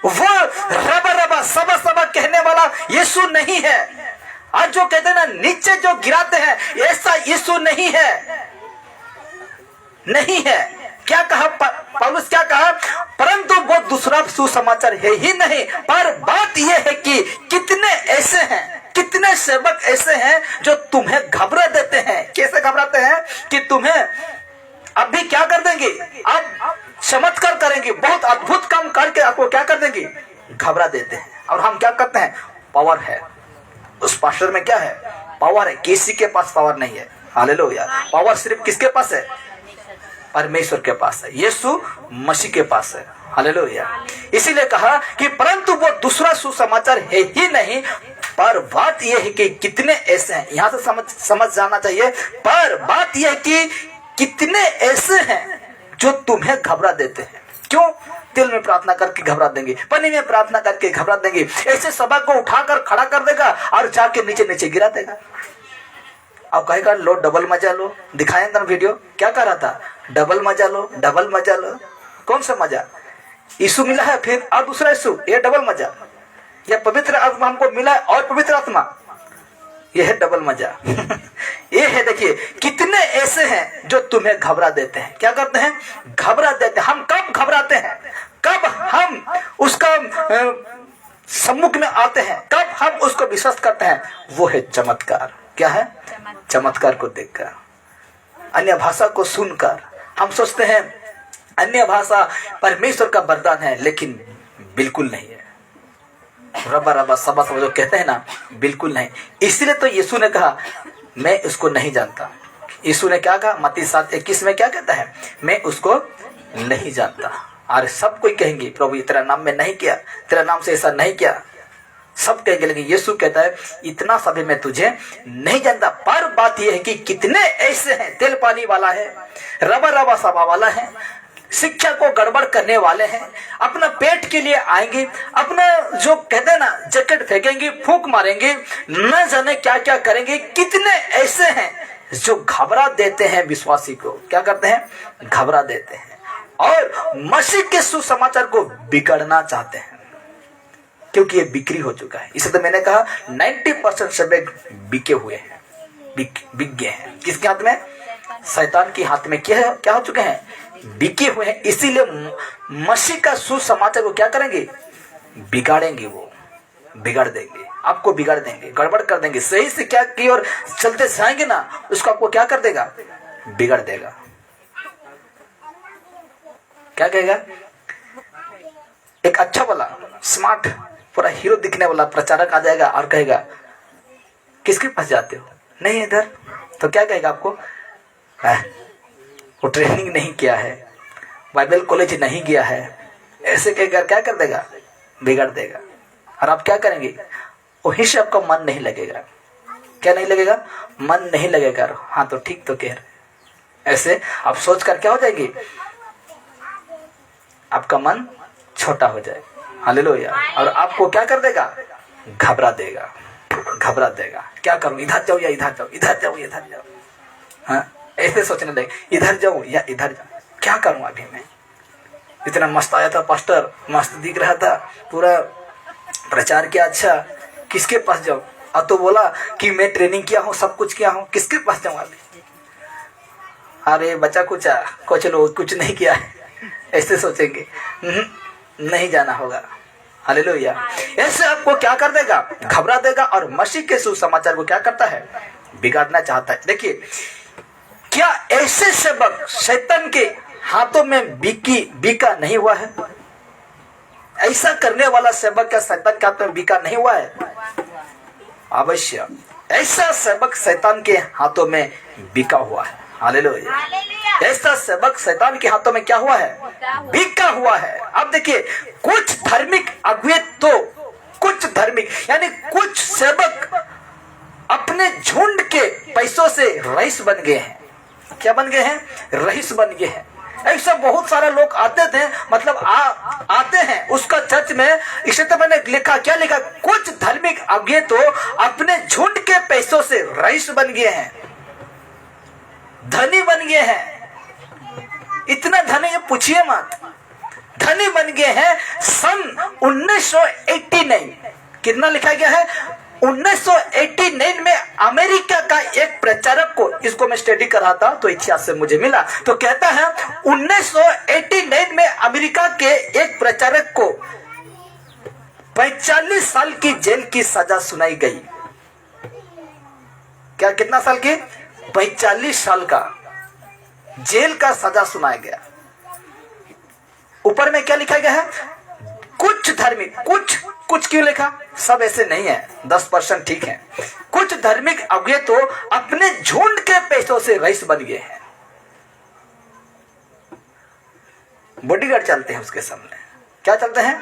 वो रबा रबा सबा सबा कहने वाला यीशु नहीं है। आज जो कहते हैं ना नीचे जो गिराते हैं, ऐसा यीशु नहीं है, नहीं है। क्या कहा पौलुस? क्या कहा? परंतु वो दूसरा सुसमाचार है ही नहीं, पर बात यह है कि कितने ऐसे हैं, कितने सेवक ऐसे हैं जो तुम्हें घबरा देते हैं। कैसे घबराते हैं? कि तुम्हें अभी क्या कर देंगे, अब चमत्कार करेंगे, बहुत अद्भुत काम करके आपको क्या कर देंगे, घबरा देते हैं। और हम क्या करते हैं? पावर है उस पास्टर में, क्या है? पावर है। किसी के पास पावर नहीं है। हालेलुया। पावर सिर्फ किसके पास है? परमेश्वर के पास है, यीशु मसीह के पास है। हालेलुया। इसीलिए कहा कि परंतु वो दूसरा सुसमाचार है ही नहीं, पर बात यह है कि कितने ऐसे हैं। यहां से समझ जाना चाहिए। पर बात यह है कि कितने ऐसे हैं जो तुम्हें घबरा देते हैं। क्यों? दिल में प्रार्थना करके घबरा देंगे, पानी में प्रार्थना करके घबरा देंगे, ऐसे सभा को उठाकर खड़ा कर देगा और जाके नीचे नीचे गिरा देगा। अब कहेगा लो डबल मजा लो। दिखाएं ना वीडियो, क्या कर रहा था? डबल मजा लो, डबल मजा लो। कौन सा मजा? यीशु मिला है फिर और दूसरा यीशु, ये डबल मजा। या पवित्र आत्मा हमको मिला है और पवित्र आत्मा, ये है डबल मजा। ये है। देखिए कितने ऐसे हैं जो तुम्हें घबरा देते हैं। क्या करते हैं? घबरा देते हैं। हम कब घबराते हैं? कब हम उसका सम्मुख में आते हैं? कब हम उसको विश्वास करते हैं? वो है चमत्कार। क्या है? चमत्कार को देखकर, अन्य भाषा को सुनकर। हम सोचते हैं अन्य भाषा परमेश्वर का वरदान है, लेकिन बिल्कुल नहीं है। रबा रबा सबा सब जो कहते हैं ना, बिल्कुल नहीं। इसलिए तो यीशु ने कहा मैं उसको नहीं जानता। यीशु ने क्या कहा? मत्ती 7:21 में क्या कहता है? मैं उसको नहीं जानता। और सब कोई कहेंगे प्रभु तेरा नाम में नहीं किया, तेरा नाम से ऐसा नहीं किया, सब कहेंगे। लेकिन यीशु कहता है इतना सभी मैं तुझे नहीं जानता। पर बात यह है कि कितने ऐसे हैं, तेल पानी वाला है, रबा रबा सभा वाला है, शिक्षा को गड़बड़ करने वाले हैं, अपना पेट के लिए आएंगे, अपना जो कहते हैं ना जैकेट फेंकेंगे, फूंक मारेंगे, न जाने क्या क्या करेंगे। कितने ऐसे हैं जो घबरा देते हैं विश्वासी को। क्या करते हैं? घबरा देते हैं और मसीह के सुसमाचार को बिगड़ना चाहते हैं, क्योंकि ये बिक्री हो चुका है। इसे तो मैंने कहा 90% सेवक बिके हुए हैं, बिक गए हैं। किसके हाथ में? शैतान के हाथ में। क्या हो चुके हैं? बिके हुए हैं। इसीलिए मसीह का सुसमाचार को क्या करेंगे? बिगाड़ेंगे। वो बिगाड़ देंगे, आपको बिगाड़ देंगे, गड़बड़ कर देंगे। सही से क्या की और चलते जाएंगे ना, उसको आपको क्या कर देगा? बिगाड़ देगा। क्या कहेगा? एक अच्छा वाला स्मार्ट पूरा हीरो दिखने वाला प्रचारक आ जाएगा और कहेगा किसके पास जाते हो? नहीं इधर। तो क्या कहेगा आपको? वो ट्रेनिंग नहीं किया है, बाइबल कॉलेज नहीं गया है, ऐसे कहकर क्या कर देगा? बिगाड़ देगा। और आप क्या करेंगे? वहीं से आपका मन नहीं लगेगा। क्या नहीं लगेगा? मन नहीं लगेगा। हाँ तो ठीक तो कह रहे। ऐसे आप सोच कर क्या हो जाएंगे? आपका मन छोटा हो जाए। हालेलुया। और आपको क्या कर देगा? घबरा देगा, घबरा देगा। क्या करूं? इधर जाऊं या इधर जाऊं, इधर जाऊं इधर जाऊं। हाँ ऐसे सोचने लगे, इधर जाऊं या इधर जाऊं, क्या करूं अभी मैं? इतना मस्त आया था पास्टर, मस्त दिख रहा था, पूरा प्रचार किया, अच्छा किसके पास जाऊं? अब तो बोला कि मैं ट्रेनिंग किया हूं, सब कुछ किया हूं, किसके पास जाऊं अभी? अरे बच्चा कुछ लो, कुछ नहीं किया है, ऐसे सोचेंगे। नहीं जाना होगा। हालेलुया। ऐसे आपको क्या कर देगा? घबरा देगा। और मसीह के सुसमाचार को क्या करता है? बिगाड़ना चाहता है। देखिए क्या ऐसे सेवक शैतान के हाथों में बिका नहीं हुआ है? ऐसा करने वाला सेवक क्या शैतान के हाथ में बिका नहीं हुआ है? अवश्य ऐसा सेवक शैतान के हाथों में बिका हुआ है। हालेलुया। ऐसा सेवक शैतान के हाथों में क्या हुआ है? बिका हुआ है। अब देखिए, कुछ धार्मिक अगुवे तो कुछ धार्मिक यानी कुछ सेवक अपने झुंड के पैसों से रईस बन गए हैं। क्या बन गए हैं? रईस बन गए हैं। ऐसा बहुत सारा लोग आते थे, मतलब आते हैं उसका चर्च में। इसे तो मैंने लिखा, क्या लिखा? कुछ धार्मिक अगुवे तो अपने झुंड के पैसों से रईस बन गए हैं, धनी बन गए हैं। इतना धनी ये पूछिए मत, धनी बन गए हैं। सन 1989, कितना लिखा गया है? 1989 में अमेरिका का एक प्रचारक को, इसको मैं स्टडी कर रहा था तो इतिहास से मुझे मिला, तो कहता है 1989 में अमेरिका के एक प्रचारक को 45 साल की जेल की सजा सुनाई गई। क्या? कितना साल की? 45 साल का जेल का सजा सुनाया गया। ऊपर में क्या लिखा गया है? कुछ धार्मिक, कुछ क्यों लिखा? सब ऐसे नहीं है, 10% ठीक है। कुछ धार्मिक अगुवे तो अपने झुंड के पैसों से रईस बन गए हैं। बॉडीगार्ड चलते हैं उसके सामने। क्या चलते हैं?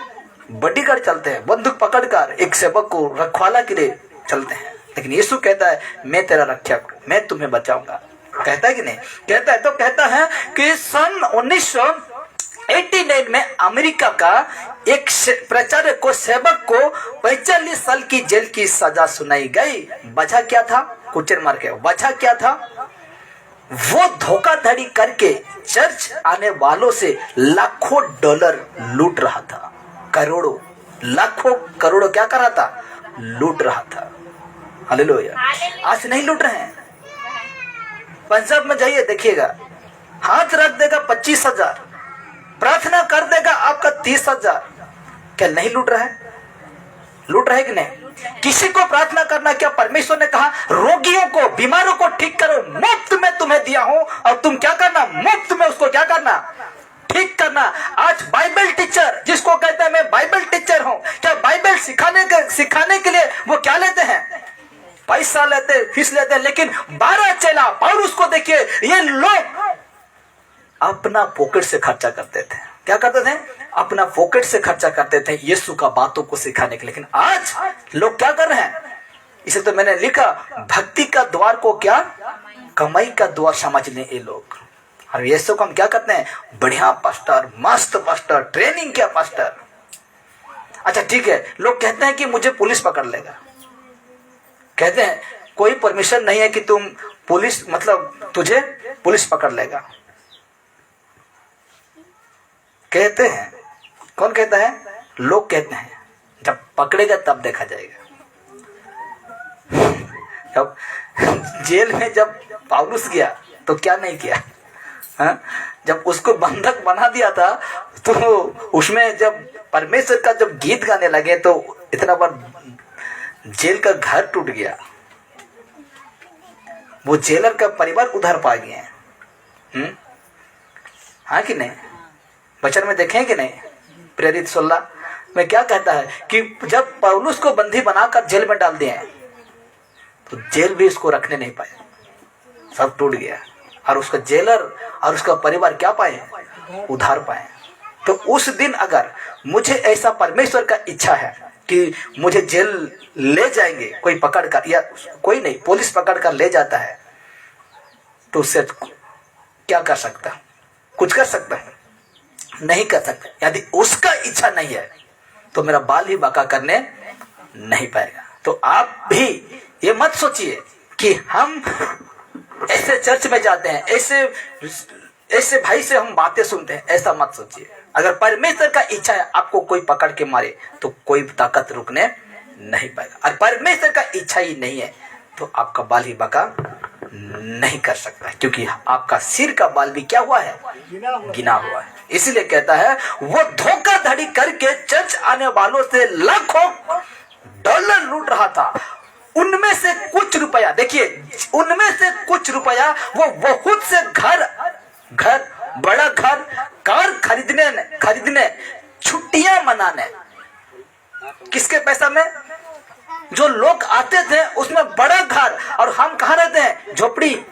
बॉडीगार्ड चलते हैं, बंदूक पकड़कर एक सेवक को रखवाला के लिए चलते हैं। लेकिन यीशु कहता है, मैं तेरा रक्षक, मैं तुम्हें बचाऊंगा। कहता है कि नहीं? कहता है। तो कहता है कि सन 1989 में अमेरिका का एक प्रचारक को, सेवक को 45 साल की जेल की सजा सुनाई गई। वजह क्या था? क्वेश्चन मार्क है। वजह क्या था? वो धोखाधड़ी करके चर्च आने वालों से लाखों डॉलर लूट रहा था। करोड़ों, लाखों करोड़ों क्या कर रहा था? लूट रहा था। हालेलुया। आज नहीं लूट रहे हैं। पंजाब में जाइए, देखिएगा, हाथ रख देगा 25,000, प्रार्थना कर देगा आपका 30,000। क्या नहीं लूट रहा है? लूट रहे कि नहीं? किसी को प्रार्थना करना, क्या परमेश्वर ने कहा रोगियों को, बीमारों को ठीक करो, मुफ्त में तुम्हें दिया हूं, और तुम क्या करना? मुफ्त में उसको क्या करना? ठीक करना। आज बाइबल टीचर जिसको कहते हैं मैं बाइबल टीचर हूं, क्या बाइबल सिखाने के लिए वो क्या लेते हैं? पैसा लेते, फीस लेते। लेकिन 12 चेला पौलुस को देखिए, ये लोग अपना पॉकेट से खर्चा करते थे। क्या करते थे? अपना पॉकेट से खर्चा करते थे यीशु का बातों को सिखाने के लिए। लेकिन आज लोग क्या कर रहे हैं? इसे तो मैंने लिखा, भक्ति का द्वार को क्या कमाई का द्वार समझ लें ये लोग। और यीशु को हम क्या करते हैं? बढ़िया पास्टर, मस्त पास्टर, ट्रेनिंग किया पास्टर। अच्छा ठीक है, लोग कहते हैं कि मुझे पुलिस पकड़ लेगा। कहते हैं कोई परमिशन नहीं है कि तुम पुलिस, मतलब तुझे पुलिस पकड़ लेगा। कहते हैं। कौन कहता है? लोग कहते हैं। जब पकड़ेगा तब देखा जाएगा। जब जेल में जब पौलुस गया तो क्या नहीं किया? हाँ? जब उसको बंधक बना दिया था तो उसमें जब परमेश्वर का जब गीत गाने लगे तो इतना बार जेल का घर टूट गया। वो जेलर का परिवार उधार पा गए। हाँ कि नहीं? वचन में देखें कि नहीं? प्रेरित 16 में क्या कहता है कि जब पौलुस को बंदी बनाकर जेल में डाल दिए तो जेल भी उसको रखने नहीं पाए, सब टूट गया। और उसका जेलर और उसका परिवार क्या पाए? उधार पाए। तो उस दिन अगर मुझे ऐसा परमेश्वर का इच्छा है कि मुझे जेल ले जाएंगे कोई पकड़ कर, या कोई नहीं, पुलिस पकड़ कर ले जाता है, तो उससे क्या कर सकता हूं? कुछ कर सकता है? नहीं कर सकता। यदि उसका इच्छा नहीं है तो मेरा बाल ही बाका करने नहीं पाएगा। तो आप भी ये मत सोचिए कि हम ऐसे चर्च में जाते हैं, ऐसे भाई से हम बातें सुनते हैं, ऐसा मत सोचिए। अगर परमेश्वर का इच्छा है आपको कोई पकड़ के मारे तो कोई ताकत रुकने नहीं पाएगा। और परमेश्वर का इच्छा ही नहीं है तो आपका बाल ही बाका नहीं कर सकता, क्योंकि आपका सिर का बाल भी क्या हुआ है? गिना हुआ है। इसीलिए कहता है वो धोखाधड़ी करके चर्च आने वालों से लाखों डॉलर लूट रहा था। उनमें से कुछ रुपया, देखिए, उनमें से कुछ रुपया वो बहुत से घर, बड़ा घर, कार खरीदने, छुट्टियां मनाने, किसके पैसा में? जो लोग आते थे उसमें बड़ा घर, और हम कहाँ रहते हैं? झोपड़ी।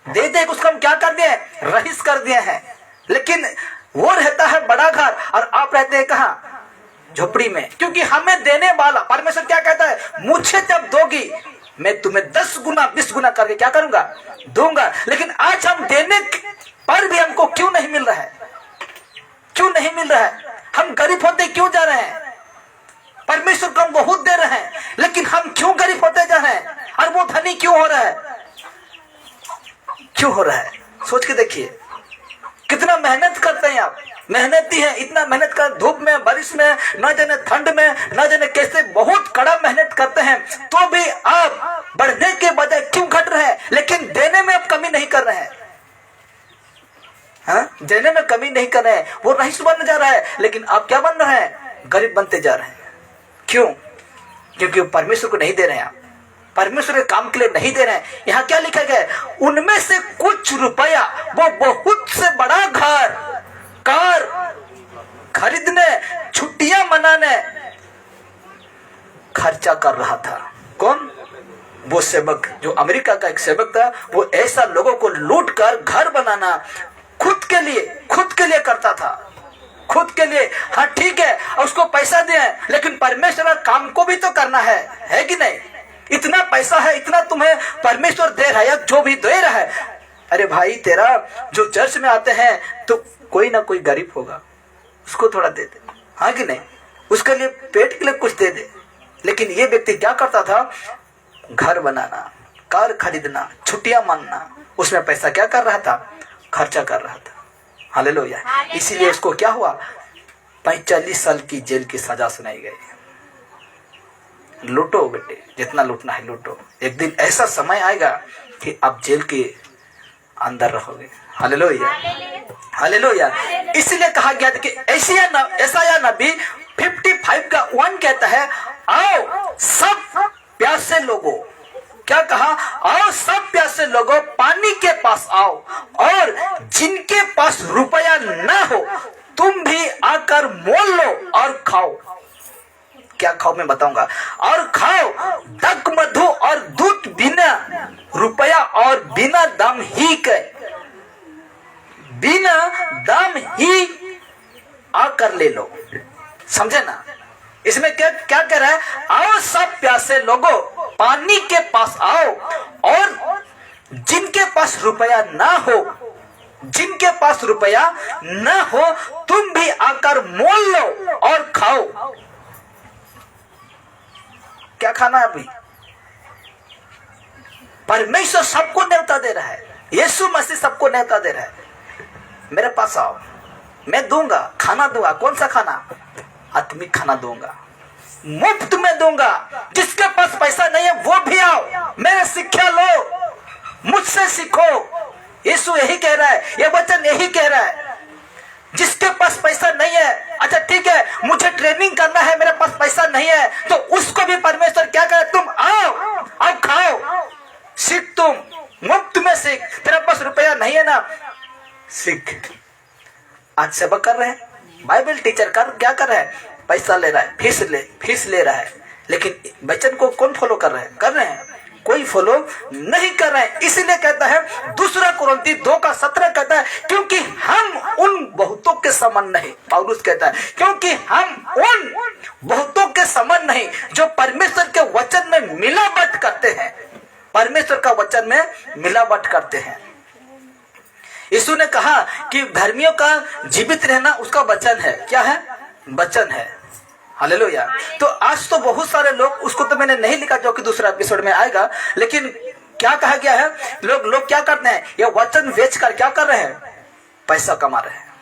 दे दे उसको हम क्या कर दिए, रईस कर दिए हैं। लेकिन वो रहता है बड़ा घर और आप रहते हैं कहाँ, झोपड़ी में। क्योंकि हमें देने वाला परमेश्वर क्या कहता है, मुझे जब दोगी मैं तुम्हें 10 गुना 20 गुना करके क्या करूंगा, दूंगा। लेकिन आज हम देने पर भी हमको क्यों नहीं मिल रहा है, क्यों नहीं मिल रहा है? हम गरीब होते क्यों जा रहे हैं? परमेश्वर को हम बहुत दे रहे हैं लेकिन हम क्यों गरीब होते जा रहे हैं और वो धनी क्यों हो रहा है, क्यों हो रहा है? सोच के देखिए, कितना मेहनत करते हैं आप, मेहनती है, इतना मेहनत कर, धूप में बारिश में, ना जाने ठंड में, ना जाने कैसे बहुत कड़ा मेहनत करते हैं, तो भी आप बढ़ने के बजाय क्यों घट रहे हैं? लेकिन देने में आप कमी नहीं कर रहे हैं। हाँ, देने में कमी नहीं कर रहे हैं। वो रईस बन जा रहा है लेकिन आप क्या बन रहे हैं, गरीब बनते जा रहे हैं। क्यों? क्योंकि वो परमेश्वर को नहीं दे रहे हैं, आप परमेश्वर के काम के लिए नहीं दे रहे हैं। यहाँ क्या लिखा गया है, उनमें से कुछ रुपया वो बहुत से बड़ा घर कार खरीदने, छुट्टियां मनाने खर्चा कर रहा था। कौन? वो सेवक, जो अमेरिका का एक सेवक था, वो ऐसा लोगों को लूट कर घर बनाना खुद के लिए करता था, खुद के लिए। हाँ ठीक है, उसको पैसा दे, लेकिन परमेश्वर का काम को भी तो करना है कि नहीं? इतना पैसा है, इतना तुम्हें परमेश्वर दे रहा है, जो भी दे रहा है। अरे भाई, तेरा जो चर्च में आते हैं तो कोई ना कोई गरीब होगा, उसको थोड़ा दे दे, हाँ कि नहीं? उसके लिए पेट के लिए कुछ दे दे। लेकिन ये व्यक्ति क्या करता था, घर बनाना, कार खरीदना, छुट्टियां मानना, उसमें पैसा क्या कर रहा था, खर्चा कर रहा था। हालेलुया। इसीलिए उसको क्या हुआ, 45 साल की जेल की सजा सुनाई गई। लूटो बेटे, जितना लूटना है लूटो, एक दिन ऐसा समय आएगा कि आप जेल के अंदर रहोगे। Hallelujah, hallelujah. इसीलिए कहा गया था कि एसाया नबी 55 का 1 कहता है, आओ सब प्यासे लोगों, क्या कहा, आओ सब प्यासे लोगों, पानी के पास आओ, और जिनके पास रुपया ना हो तुम भी आकर मोल लो और खाओ। क्या खाओ मैं बताऊंगा, और खाओ दक मधु और दूध बिना रुपया और बिना दाम ही के, बिना दाम ही आकर ले लो। समझे ना? इसमें क्या क्या कह रहा है, आओ सब प्यासे लोगों, पानी के पास आओ, और जिनके पास रुपया ना हो, जिनके पास रुपया ना हो तुम भी आकर मोल लो और खाओ। क्या खाना है अभी? परमेश्वर सबको न्योता दे रहा है, यीशु मसीह सबको न्योता दे रहा है, मेरे पास आओ, मैं दूंगा, खाना दूंगा। कौन सा खाना? आत्मिक खाना दूंगा, मुफ्त में दूंगा। जिसके पास पैसा नहीं है वो भी आओ, मेरे शिक्षा लो, मुझसे सीखो। यीशु यही कह रहा है, ये वचन यही कह रहा है। जिसके पास पैसा नहीं है, अच्छा ठीक है, मुझे ट्रेनिंग करना है, मेरे पास पैसा नहीं है, तो उसको भी परमेश्वर क्या कहे, तुम आओ, आओ खाओ, सीख, तुम मुफ्त में सीख। तेरे पास रुपया नहीं है ना, सीख। आज सेवक कर रहे हैं, बाइबल टीचर क्या कर रहा है, पैसा ले रहा है, फीस ले रहा है, लेकिन वचन को कौन फॉलो कर रहे हैं? कर रहे हैं? कोई फॉलो नहीं कर रहे हैं। इसीलिए कहता है दूसरा कुरिन्थी 2:17 कहता है, क्योंकि हम उन बहुतों के समान नहीं, पौलुस कहता है, क्योंकि हम उन बहुतों के समान नहीं जो परमेश्वर के वचन में मिलावट करते हैं, परमेश्वर का वचन में मिलावट करते हैं। यीशु ने कहा कि धर्मियों का जीवित रहना उसका वचन है। क्या है? वचन है। हालेलुया। तो आज तो बहुत सारे लोग, उसको तो मैंने नहीं लिखा जो कि दूसरा एपिसोड में आएगा, लेकिन क्या कहा गया है, लोग क्या करते हैं, ये वचन बेचकर क्या कर रहे हैं, पैसा कमा रहे हैं।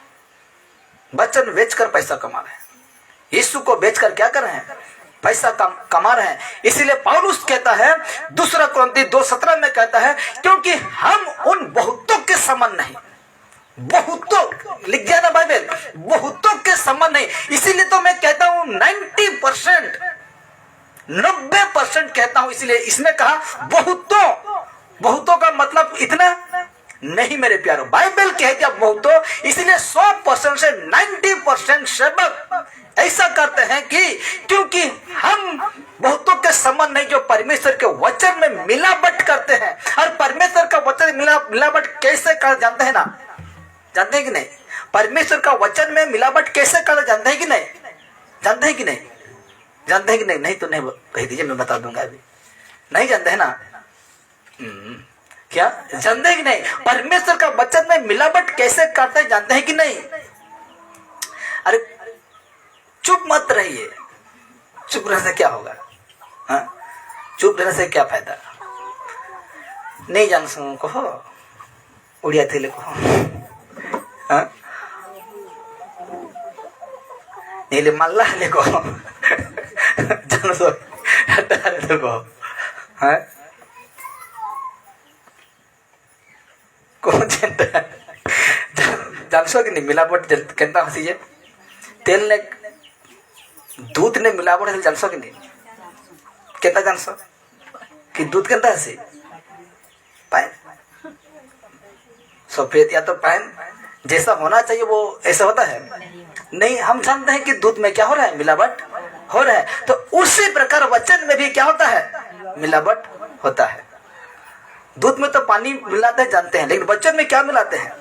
वचन बेचकर पैसा कमा रहे हैं, यीशु को बेचकर क्या कर रहे हैं, पैसा कमा रहे हैं। इसीलिए पौलुस कहता है दूसरा कुरिन्थी 2:17 में कहता है, क्योंकि हम उन बहुतों के समान नहीं, बहुतों लिख दिया ना बाइबल, बहुतों के समान नहीं। इसीलिए तो मैं कहता हूं 90%, 90% कहता हूं। इसीलिए इसमें कहा बहुतों का मतलब इतना नहीं मेरे प्यारों, बाइबल कहती है बहुतों। इसीलिए 100% से 90% सेवक ऐसा करते हैं कि क्योंकि हम बहुतों के समान नहीं, जो परमेश्वर के वचन में मिलावट करते हैं, और परमेश्वर का वचन मिलावट कैसे कर जानते हैं ना? जानते हैं कि नहीं? परमेश्वर का वचन में मिलावट कैसे कर जानते हैं कि नहीं? जानते हैं कि नहीं? जानते हैं कि नहीं? नहीं तो नहीं कह दीजिए, मैं बता दूंगा। अभी नहीं जानते हैं ना? क्या जानते हैं कि नहीं? परमेश्वर का वचन में मिलावट कैसे करते हैं जानते हैं कि नहीं? अरे चुप मत रहिए। चुप रहने से क्या होगा? हाँ, चुप रहने से क्या फायदा? नहीं जान सो कहो, उड़िया थे कहो। हाँ, नहीं मल्ला ले कहो, जान सो हटा ले कहो। हाँ, कौन जानता है? जान सो कि नहीं मिलावट कहता हंसी है तेल ने दूध ने मिलावट है जान सो कि नहीं? कहता जान सो कि दूध कहता हंसी पान सफेद या तो पान जैसा होना चाहिए वो ऐसा होता है नहीं। हम जानते हैं कि दूध में क्या हो रहा है? मिलावट हो रहा है। तो उसी प्रकार वचन में भी क्या होता है? मिलावट होता है। दूध में तो पानी मिलाते हैं जानते हैं, लेकिन वचन में क्या मिलाते हैं?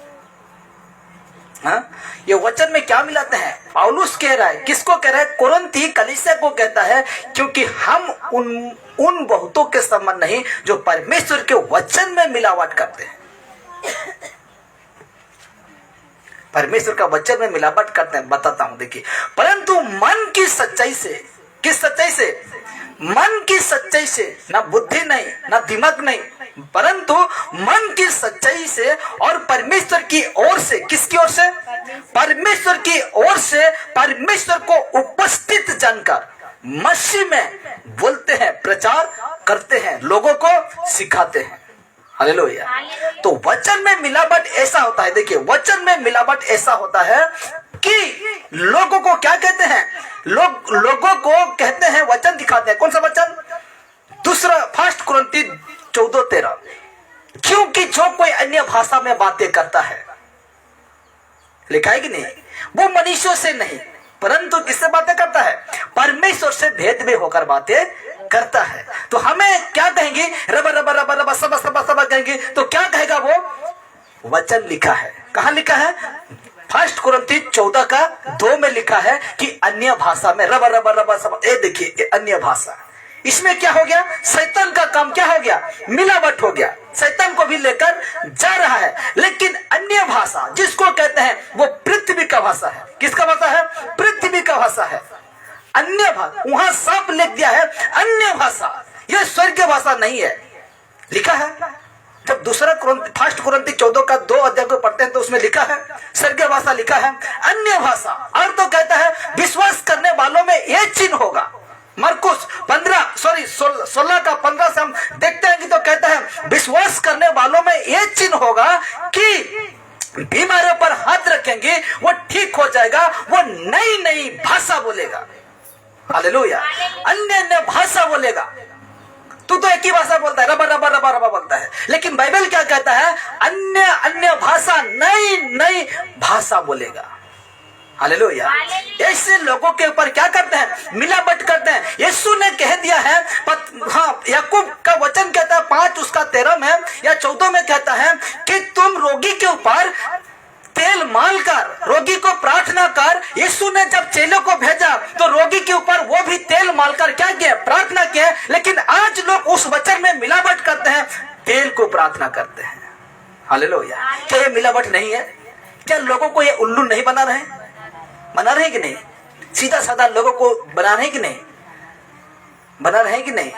हाँ? ये वचन में क्या मिलाते हैं? पौलुस कह रहा है, किसको कह रहा है? कोरिन्थी कलीसिया को कहता है, क्योंकि हम उन बहुतों के समान नहीं जो परमेश्वर के वचन में मिलावट करते हैं। परमेश्वर का वचन में मिलावट करते हैं। बताता हूं, देखिए। परंतु मन की सच्चाई से, किस सच्चाई से? मन की सच्चाई से, ना बुद्धि नहीं, ना दिमाग नहीं, परंतु मन की सच्चाई से और परमेश्वर की ओर से। किसकी ओर से? परमेश्वर की ओर से। परमेश्वर को उपस्थित जानकर मसीह में बोलते हैं, प्रचार करते हैं, लोगों को सिखाते हैं। हालेलुया। तो वचन में मिलावट ऐसा होता है, देखिए वचन में मिलावट ऐसा होता है कि लोगों को क्या कहते हैं? लोगों को कहते हैं, वचन दिखाते हैं। कौन सा वचन? दूसरा 1 कुरिन्थी 14:13, क्योंकि जो कोई अन्य भाषा में बातें करता है, लिखा है कि नहीं? वो मनुष्यों से नहीं परंतु किससे बातें करता है? परमेश्वर से भेद में होकर बातें करता है। तो हमें क्या कहेंगे? रबा रबा रबा रबा सबा सबा सबा कहेंगे तो क्या कहेगा वो? वचन लिखा है। कहां लिखा है? 1 कुरिन्थी 14:2 में लिखा है कि अन्य भाषा में रबा रबा रबा सबा। ये देखिए अन्य भाषा, इसमें क्या हो गया? शैतान का काम क्या हो गया? मिलावट हो गया। शैतान को भी लेकर जा रहा है। लेकिन अन्य भाषा जिसको कहते हैं वो पृथ्वी का भाषा है। किसका भाषा है? पृथ्वी का भाषा है। अन्य भाषा वहां सब लिख दिया है अन्य भाषा, यह स्वर्गीय भाषा नहीं है। लिखा है, जब 1 कुरिन्थी 14:2 अध्याय को पढ़ते हैं तो उसमें लिखा है स्वर्गीय भाषा, लिखा है अन्य भाषा। और तो कहता है विश्वास करने वालों में यह चिन्ह होगा। मरकुस 16:15 से हम देखते हैं कि तो कहता है विश्वास करने वालों में यह चिन्ह होगा कि बीमारों पर हाथ रखेंगे वो ठीक हो जाएगा, वो नई नई भाषा बोलेगा। हालेलुया। अन्य अन्य भाषा बोलेगा। तू तो एक ही भाषा बोलता है, रबा रबा रबा रबा बोलता है, लेकिन बाइबल क्या कहता है? अन्य अन्य भाषा, नई नई भाषा बोलेगा। हालेलुया। ऐसे लोगों के ऊपर क्या करते हैं? मिलावट करते हैं। यीशु ने कह दिया है, याकूब का वचन कहता है 5:13 में या 14 में कहता है कि तुम रोगी के ऊपर तेल माल कर, रोगी को प्रार्थना कर। यीशु ने जब चेलों को भेजा तो रोगी के ऊपर वो भी तेल माल कर क्या किया? प्रार्थना किया। लेकिन आज लोग उस वचन में मिलावट करते हैं, तेल को प्रार्थना करते हैं। हालेलुया। क्या ये मिलावट नहीं है? क्या लोगों को ये उल्लू नहीं बना रहे? बना रहे कि नहीं? सीधा साधा लोगों को बना रहे कि नहीं? बना रहे कि नहीं?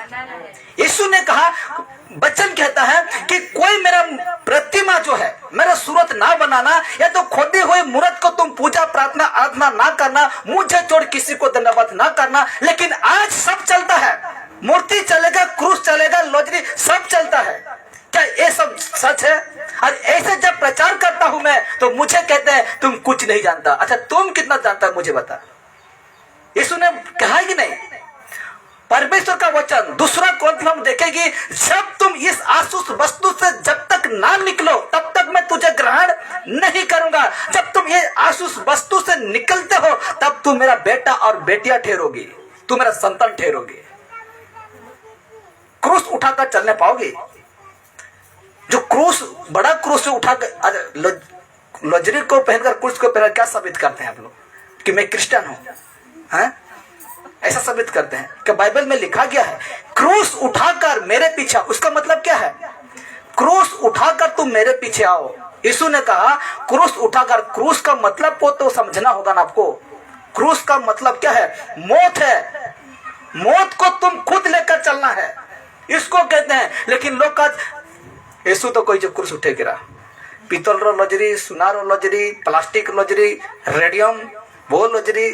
यीशु ने कहा, वचन कहता है कि कोई मेरा प्रतिमा जो है, मेरा सूरत ना बनाना, या तो खोदे हुए मूर्त को तुम पूजा प्रार्थना आराधना ना करना, मुझे छोड़ किसी को धन्यवाद ना करना। लेकिन आज सब चलता है, मूर्ति चलेगा, क्रूस चलेगा, लोजरी सब चलता है। क्या ये सब सच है? और ऐसे जब प्रचार करता हूं मैं तो मुझे कहते हैं तुम कुछ नहीं जानता। अच्छा तुम कितना जानता है मुझे बता। यीशु ने कहा कि नहीं? परमेश्वर का वचन 2 कोरिन्थी हम देखेंगे, जब तुम इस आसूस वस्तु से जब तक ना निकलो तब तक मैं तुझे ग्रहण नहीं करूंगा। जब तुम ये आसूस वस्तु से निकलते हो तब तुम मेरा बेटा और बेटियां ठहरोगी, तुम मेरा संतान ठहरोगे। क्रूस उठाकर चलने पाओगे? जो क्रूस, बड़ा क्रूस उठा कर लॉजरी को पहनकर, क्रूस को पहनकर क्या साबित करते हैं आप लोग? कि मैं क्रिश्चियन हूं, हैं? ऐसा साबित करते हैं कि बाइबल में लिखा गया है क्रूस उठाकर मेरे पीछे। उसका मतलब क्या है? क्रूस उठाकर तुम मेरे पीछे आओ। यीशु ने कहा क्रूस उठाकर, क्रूस का मतलब को तो समझना होगा ना आपको। क्रूस का मतलब क्या है? मौत है। मौत को तुम खुद लेकर चलना है, इसको कहते हैं। लेकिन लोग का यीशु तो कोई जो क्रूस उठे गिरा, पीतल रो लॉजरी, सुनार लॉजरी, प्लास्टिक लॉजरी, रेडियम वो लॉजरी,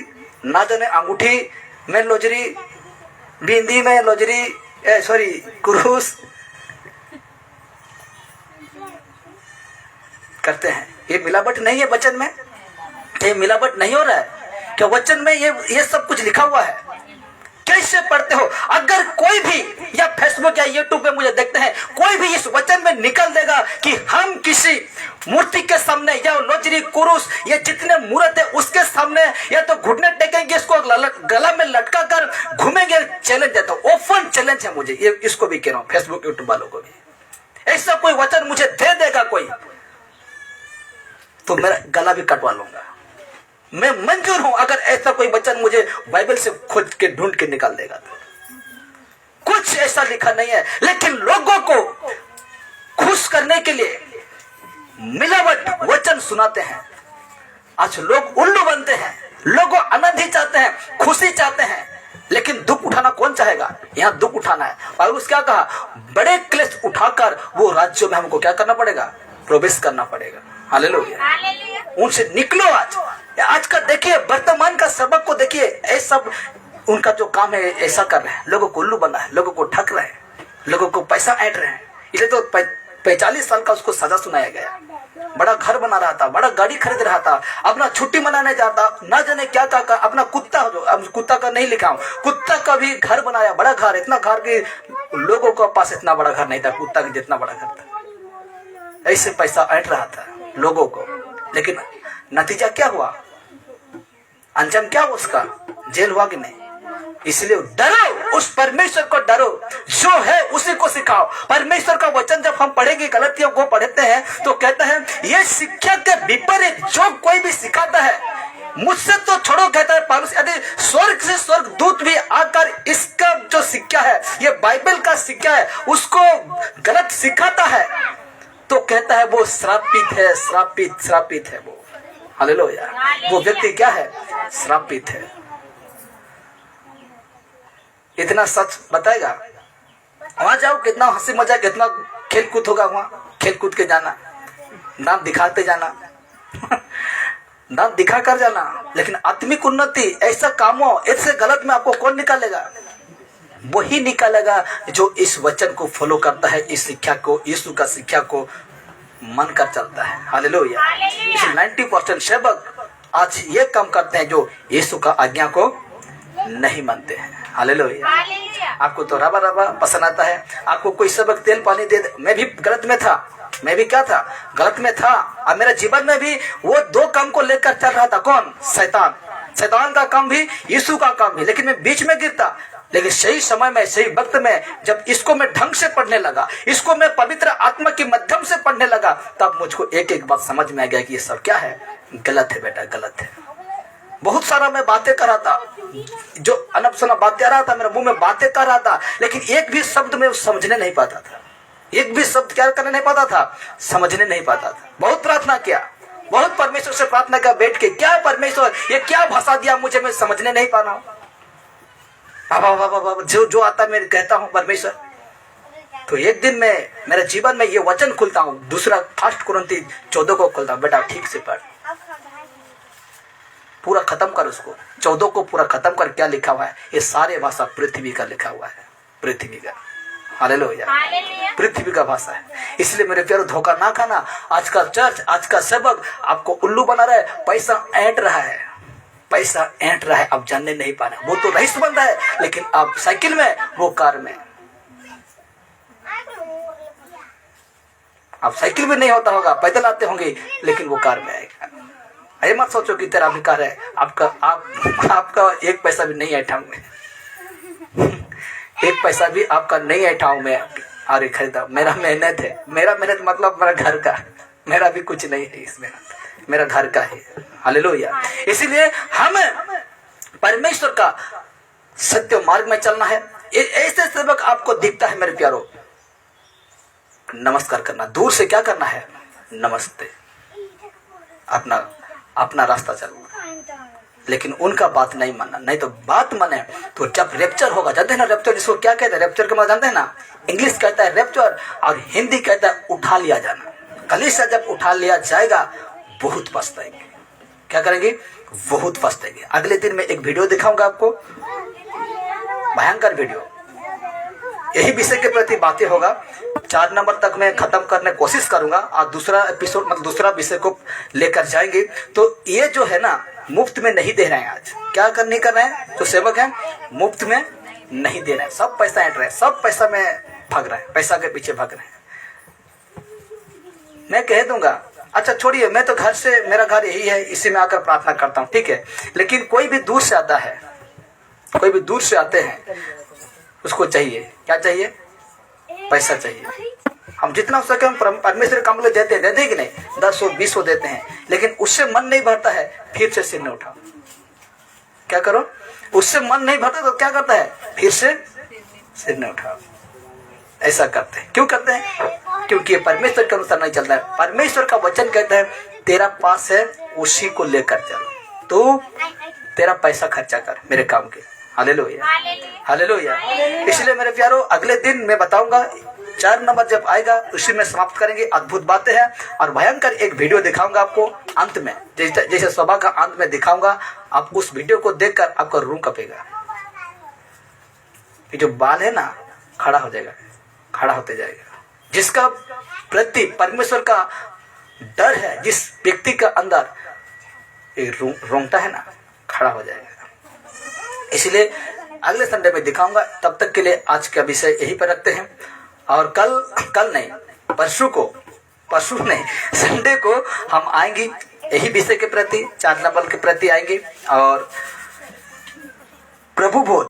ना जाने अंगूठी में लॉजरी, बिंदी में लॉजरी, सॉरी क्रूस करते हैं। ये मिलावट नहीं है वचन में? ये मिलावट नहीं हो रहा है क्या वचन में? ये सब कुछ लिखा हुआ है। कैसे पढ़ते हो? अगर कोई भी या फेसबुक या यूट्यूब पे मुझे देखते हैं, कोई भी इस वचन में निकल देगा कि हम किसी मूर्ति के सामने या लॉजरी, कुरुस, ये जितने मूर्त है उसके सामने या तो घुटने टेकेंगे, इसको गला में लटका कर घूमेंगे। चैलेंज देता हूं, ओपन चैलेंज है मुझे, ये इसको भी कह रहा हूं, फेसबुक यूट्यूब वालों को भी। ऐसा कोई वचन मुझे दे देगा कोई, तो मेरा गला भी कटवा लूंगा। मैं मंजूर हूं अगर ऐसा कोई वचन मुझे बाइबल से खोज के ढूंढ के निकाल देगा तो। कुछ ऐसा लिखा नहीं है, लेकिन लोगों को खुश करने के लिए मिलावट वचन सुनाते हैं। आज लोग उल्लू बनते हैं, लोग आनंद ही चाहते हैं, खुशी चाहते हैं, लेकिन दुख उठाना कौन चाहेगा? यहां दुख उठाना है। और उसने क्या कहा? बड़े क्लेश उठाकर वो राज्यों में हमको क्या करना पड़ेगा? प्रवेश करना पड़ेगा। हालेलुया। उनसे निकलो। आज का देखिए, वर्तमान का सबक को देखिए, ऐसा उनका जो काम है ऐसा कर रहे हैं, लोगों को उल्लू बना है, लोगों को ठग रहे हैं, लोगों को पैसा ऐंठ रहे हैं। इसलिए तो 45 साल का उसको सजा सुनाया गया। बड़ा घर बना रहा था, बड़ा गाड़ी खरीद रहा था, अपना छुट्टी मनाने जाता, ना जाने क्या क्या कर, अपना कुत्ता, जो कुत्ता का नहीं लिखा हूं, कुत्ता का भी घर बनाया, बड़ा घर, इतना घर कि लोगों के पास इतना बड़ा घर नहीं था, कुत्ता का जितना बड़ा घर था। ऐसे पैसा ऐंठ रहा था लोगों को, लेकिन नतीजा क्या हुआ? अंजाम क्या हुआ उसका? जेल हुआ कि नहीं? इसलिए डरो, उस परमेश्वर को डरो जो है उसी को सिखाओ। परमेश्वर का वचन जब हम पढ़ेंगे, गलतियों को पढ़ते हैं तो कहते हैं ये शिक्षा के विपरीत जो कोई भी सिखाता है, मुझसे तो छोड़ो, कहता है पौलुस, यदि स्वर्ग से स्वर्ग दूत भी आकर इसका जो शिक्षा है, ये बाइबल का शिक्षा है, उसको गलत सिखाता है तो कहता है वो श्रापित है, श्रापित, श्रापित है वो। हालेलुया। वो व्यक्ति क्या है? श्रापित है। इतना सच बताएगा, वहां जाओ, कितना हंसी मजाक, कितना खेल कूद होगा वहां, खेल कूद के जाना, दांत दिखाते जाना दांत दिखा कर जाना। लेकिन आत्मिक उन्नति, ऐसा कामों, ऐसे गलत में आपको कौन निकालेगा? वही निकालेगा जो इस वचन को फॉलो करता है, इस शिक्षा को, यीशु का शिक्षा को मन कर चलता है। हालेलुया। 90% सेवक आज ये काम करते हैं जो यीशु का आज्ञा को नहीं मानते हैं। हालेलुया। आपको तो रबा रबा पसंद आता है, आपको कोई सबक तेल पानी दे दे। मैं भी गलत में था, मैं भी क्या था? गलत में था। और मेरे जीवन में भी वो दो काम को लेकर चल रहा था। कौन? शैतान। शैतान का काम भी, यीशु का काम भी, लेकिन मैं बीच में गिरता। लेकिन सही समय में, सही वक्त में जब इसको मैं ढंग से पढ़ने लगा, इसको मैं पवित्र आत्मा के माध्यम से पढ़ने लगा, तब मुझको एक एक बात समझ में आ गया कि ये सब क्या है? गलत है बेटा, गलत है। बहुत सारा मैं बातें कर रहा था, जो अनब सना बातें आ रहा था, मेरे मुंह में बातें कर रहा था, लेकिन एक भी शब्द में समझने नहीं पाता था। एक भी शब्द क्या करने नहीं पाता था? समझने नहीं पाता था। बहुत प्रार्थना किया, बहुत परमेश्वर से प्रार्थना किया बैठ के, क्या परमेश्वर ये क्या भाषा दिया मुझे, मैं समझने नहीं पा रहा हूँ। जो आता मैं कहता हूँ परमेश्वर। तो एक दिन में मेरे जीवन में ये वचन खुलता हूँ, दूसरा 1 कुरिन्थी 14 को खुलता हूँ, बेटा ठीक से पढ़, पूरा खत्म कर उसको, 14 को पूरा खत्म कर। क्या लिखा हुआ है? ये सारे भाषा पृथ्वी का लिखा हुआ है, पृथ्वी का। हालेलुया। पृथ्वी का भाषा है। इसलिए मेरे प्यारे, धोखा ना खाना। आज का चर्च, आज का सबक आपको उल्लू बना रहा है, पैसा ऐंठ रहा है, पैसा ऐंठ रहा है, आप जानने नहीं पा रहे। वो तो रईस बन रहा है, लेकिन आप साइकिल में, वो कार में। आप साइकिल में नहीं होता होगा, पैदल आते होंगे, लेकिन वो कार में आएगा। ये मत सोचो कि तेरा भी कार है, आपका एक पैसा भी नहीं ऐठा हूं मैं एक पैसा भी आपका नहीं ऐठा हूं मैं। और ये खरीदा। मेरा मेहनत है, मेरा मेहनत मतलब मेरा घर का, मेरा भी कुछ नहीं है इसमें, मेरा घर का है। हालेलुया। इसीलिए हमें परमेश्वर का सत्य मार्ग में चलना है। ऐसे सेवक आपको दिखता है मेरे प्यारो, नमस्कार करना, दूर से क्या करना है, नमस्ते, अपना अपना रास्ता चलना, लेकिन उनका बात नहीं मानना। नहीं तो बात माने तो जब रेप्चर होगा, जानते हैं ना रेप्चर जिसको क्या कहते हैं, रेप्चर के मतलब जानते हैं ना, इंग्लिश कहता है रेप्चर और हिंदी कहता है उठा लिया जाना। कलीसिया जब उठा लिया जाएगा बहुत पछताएंगे। क्या करेंगे, बहुत पछताएंगे। अगले दिन मैं एक वीडियो दिखाऊंगा आपको, भयंकर वीडियो, यही विषय के प्रति बातें होगा। 4 नंबर तक मैं खत्म करने कोशिश करूंगा और दूसरा एपिसोड मतलब दूसरा विषय को लेकर जाएंगे। तो ये जो है ना मुफ्त में नहीं दे रहे हैं। आज क्या करने कर रहे हैं जो सेवक हैं, मुफ्त में नहीं दे रहे हैं, सब पैसा ऐंठ रहे हैं, सब पैसा में भाग रहे हैं, पैसा के पीछे भाग रहे हैं। मैं कह दूंगा अच्छा छोड़िए, मैं तो घर से, मेरा घर यही है, इसी में आकर प्रार्थना करता हूँ, ठीक है। लेकिन कोई भी दूर से आता है, कोई भी दूर से आते हैं, उसको चाहिए क्या चाहिए, पैसा चाहिए। हम जितना हो सके हम परमेश्वर काम ले देते हैं कि नहीं, 10 हो 20 हो देते हैं, लेकिन उससे मन नहीं भरता है, फिर से सिर न उठाओ। क्या करो, उससे मन नहीं भरता तो क्या करता है, फिर से सिर न उठाओ। ऐसा करते हैं, क्यों करते हैं, क्योंकि ये परमेश्वर के अनुसार नहीं चलता है। परमेश्वर का वचन कहता है तेरा पास है उसी को लेकर चल, तो तेरा पैसा खर्चा कर मेरे काम के। Hallelujah, hallelujah. इसलिए मेरे प्यारो अगले दिन मैं बताऊंगा, 4 नंबर जब आएगा उसी में समाप्त करेंगे। अद्भुत बातें हैं और भयंकर एक वीडियो दिखाऊंगा आपको अंत में, जैसे सभा का अंत में दिखाऊंगा। आप उस वीडियो को देखकर आपका रूह कपेगा। ये जो बाल है ना खड़ा हो जाएगा, खड़ा होते जाएगा। जिसका प्रति परमेश्वर का डर है, जिस व्यक्ति का अंदर रोंगटा है ना, खड़ा हो जाएगा। इसलिए अगले संडे में दिखाऊंगा। तब तक के लिए आज का विषय यही पर रखते हैं और कल नहीं, परसों नहीं, संडे को हम आएंगे यही विषय के प्रति, 4 नंबर के प्रति आएंगे। और प्रभु बोध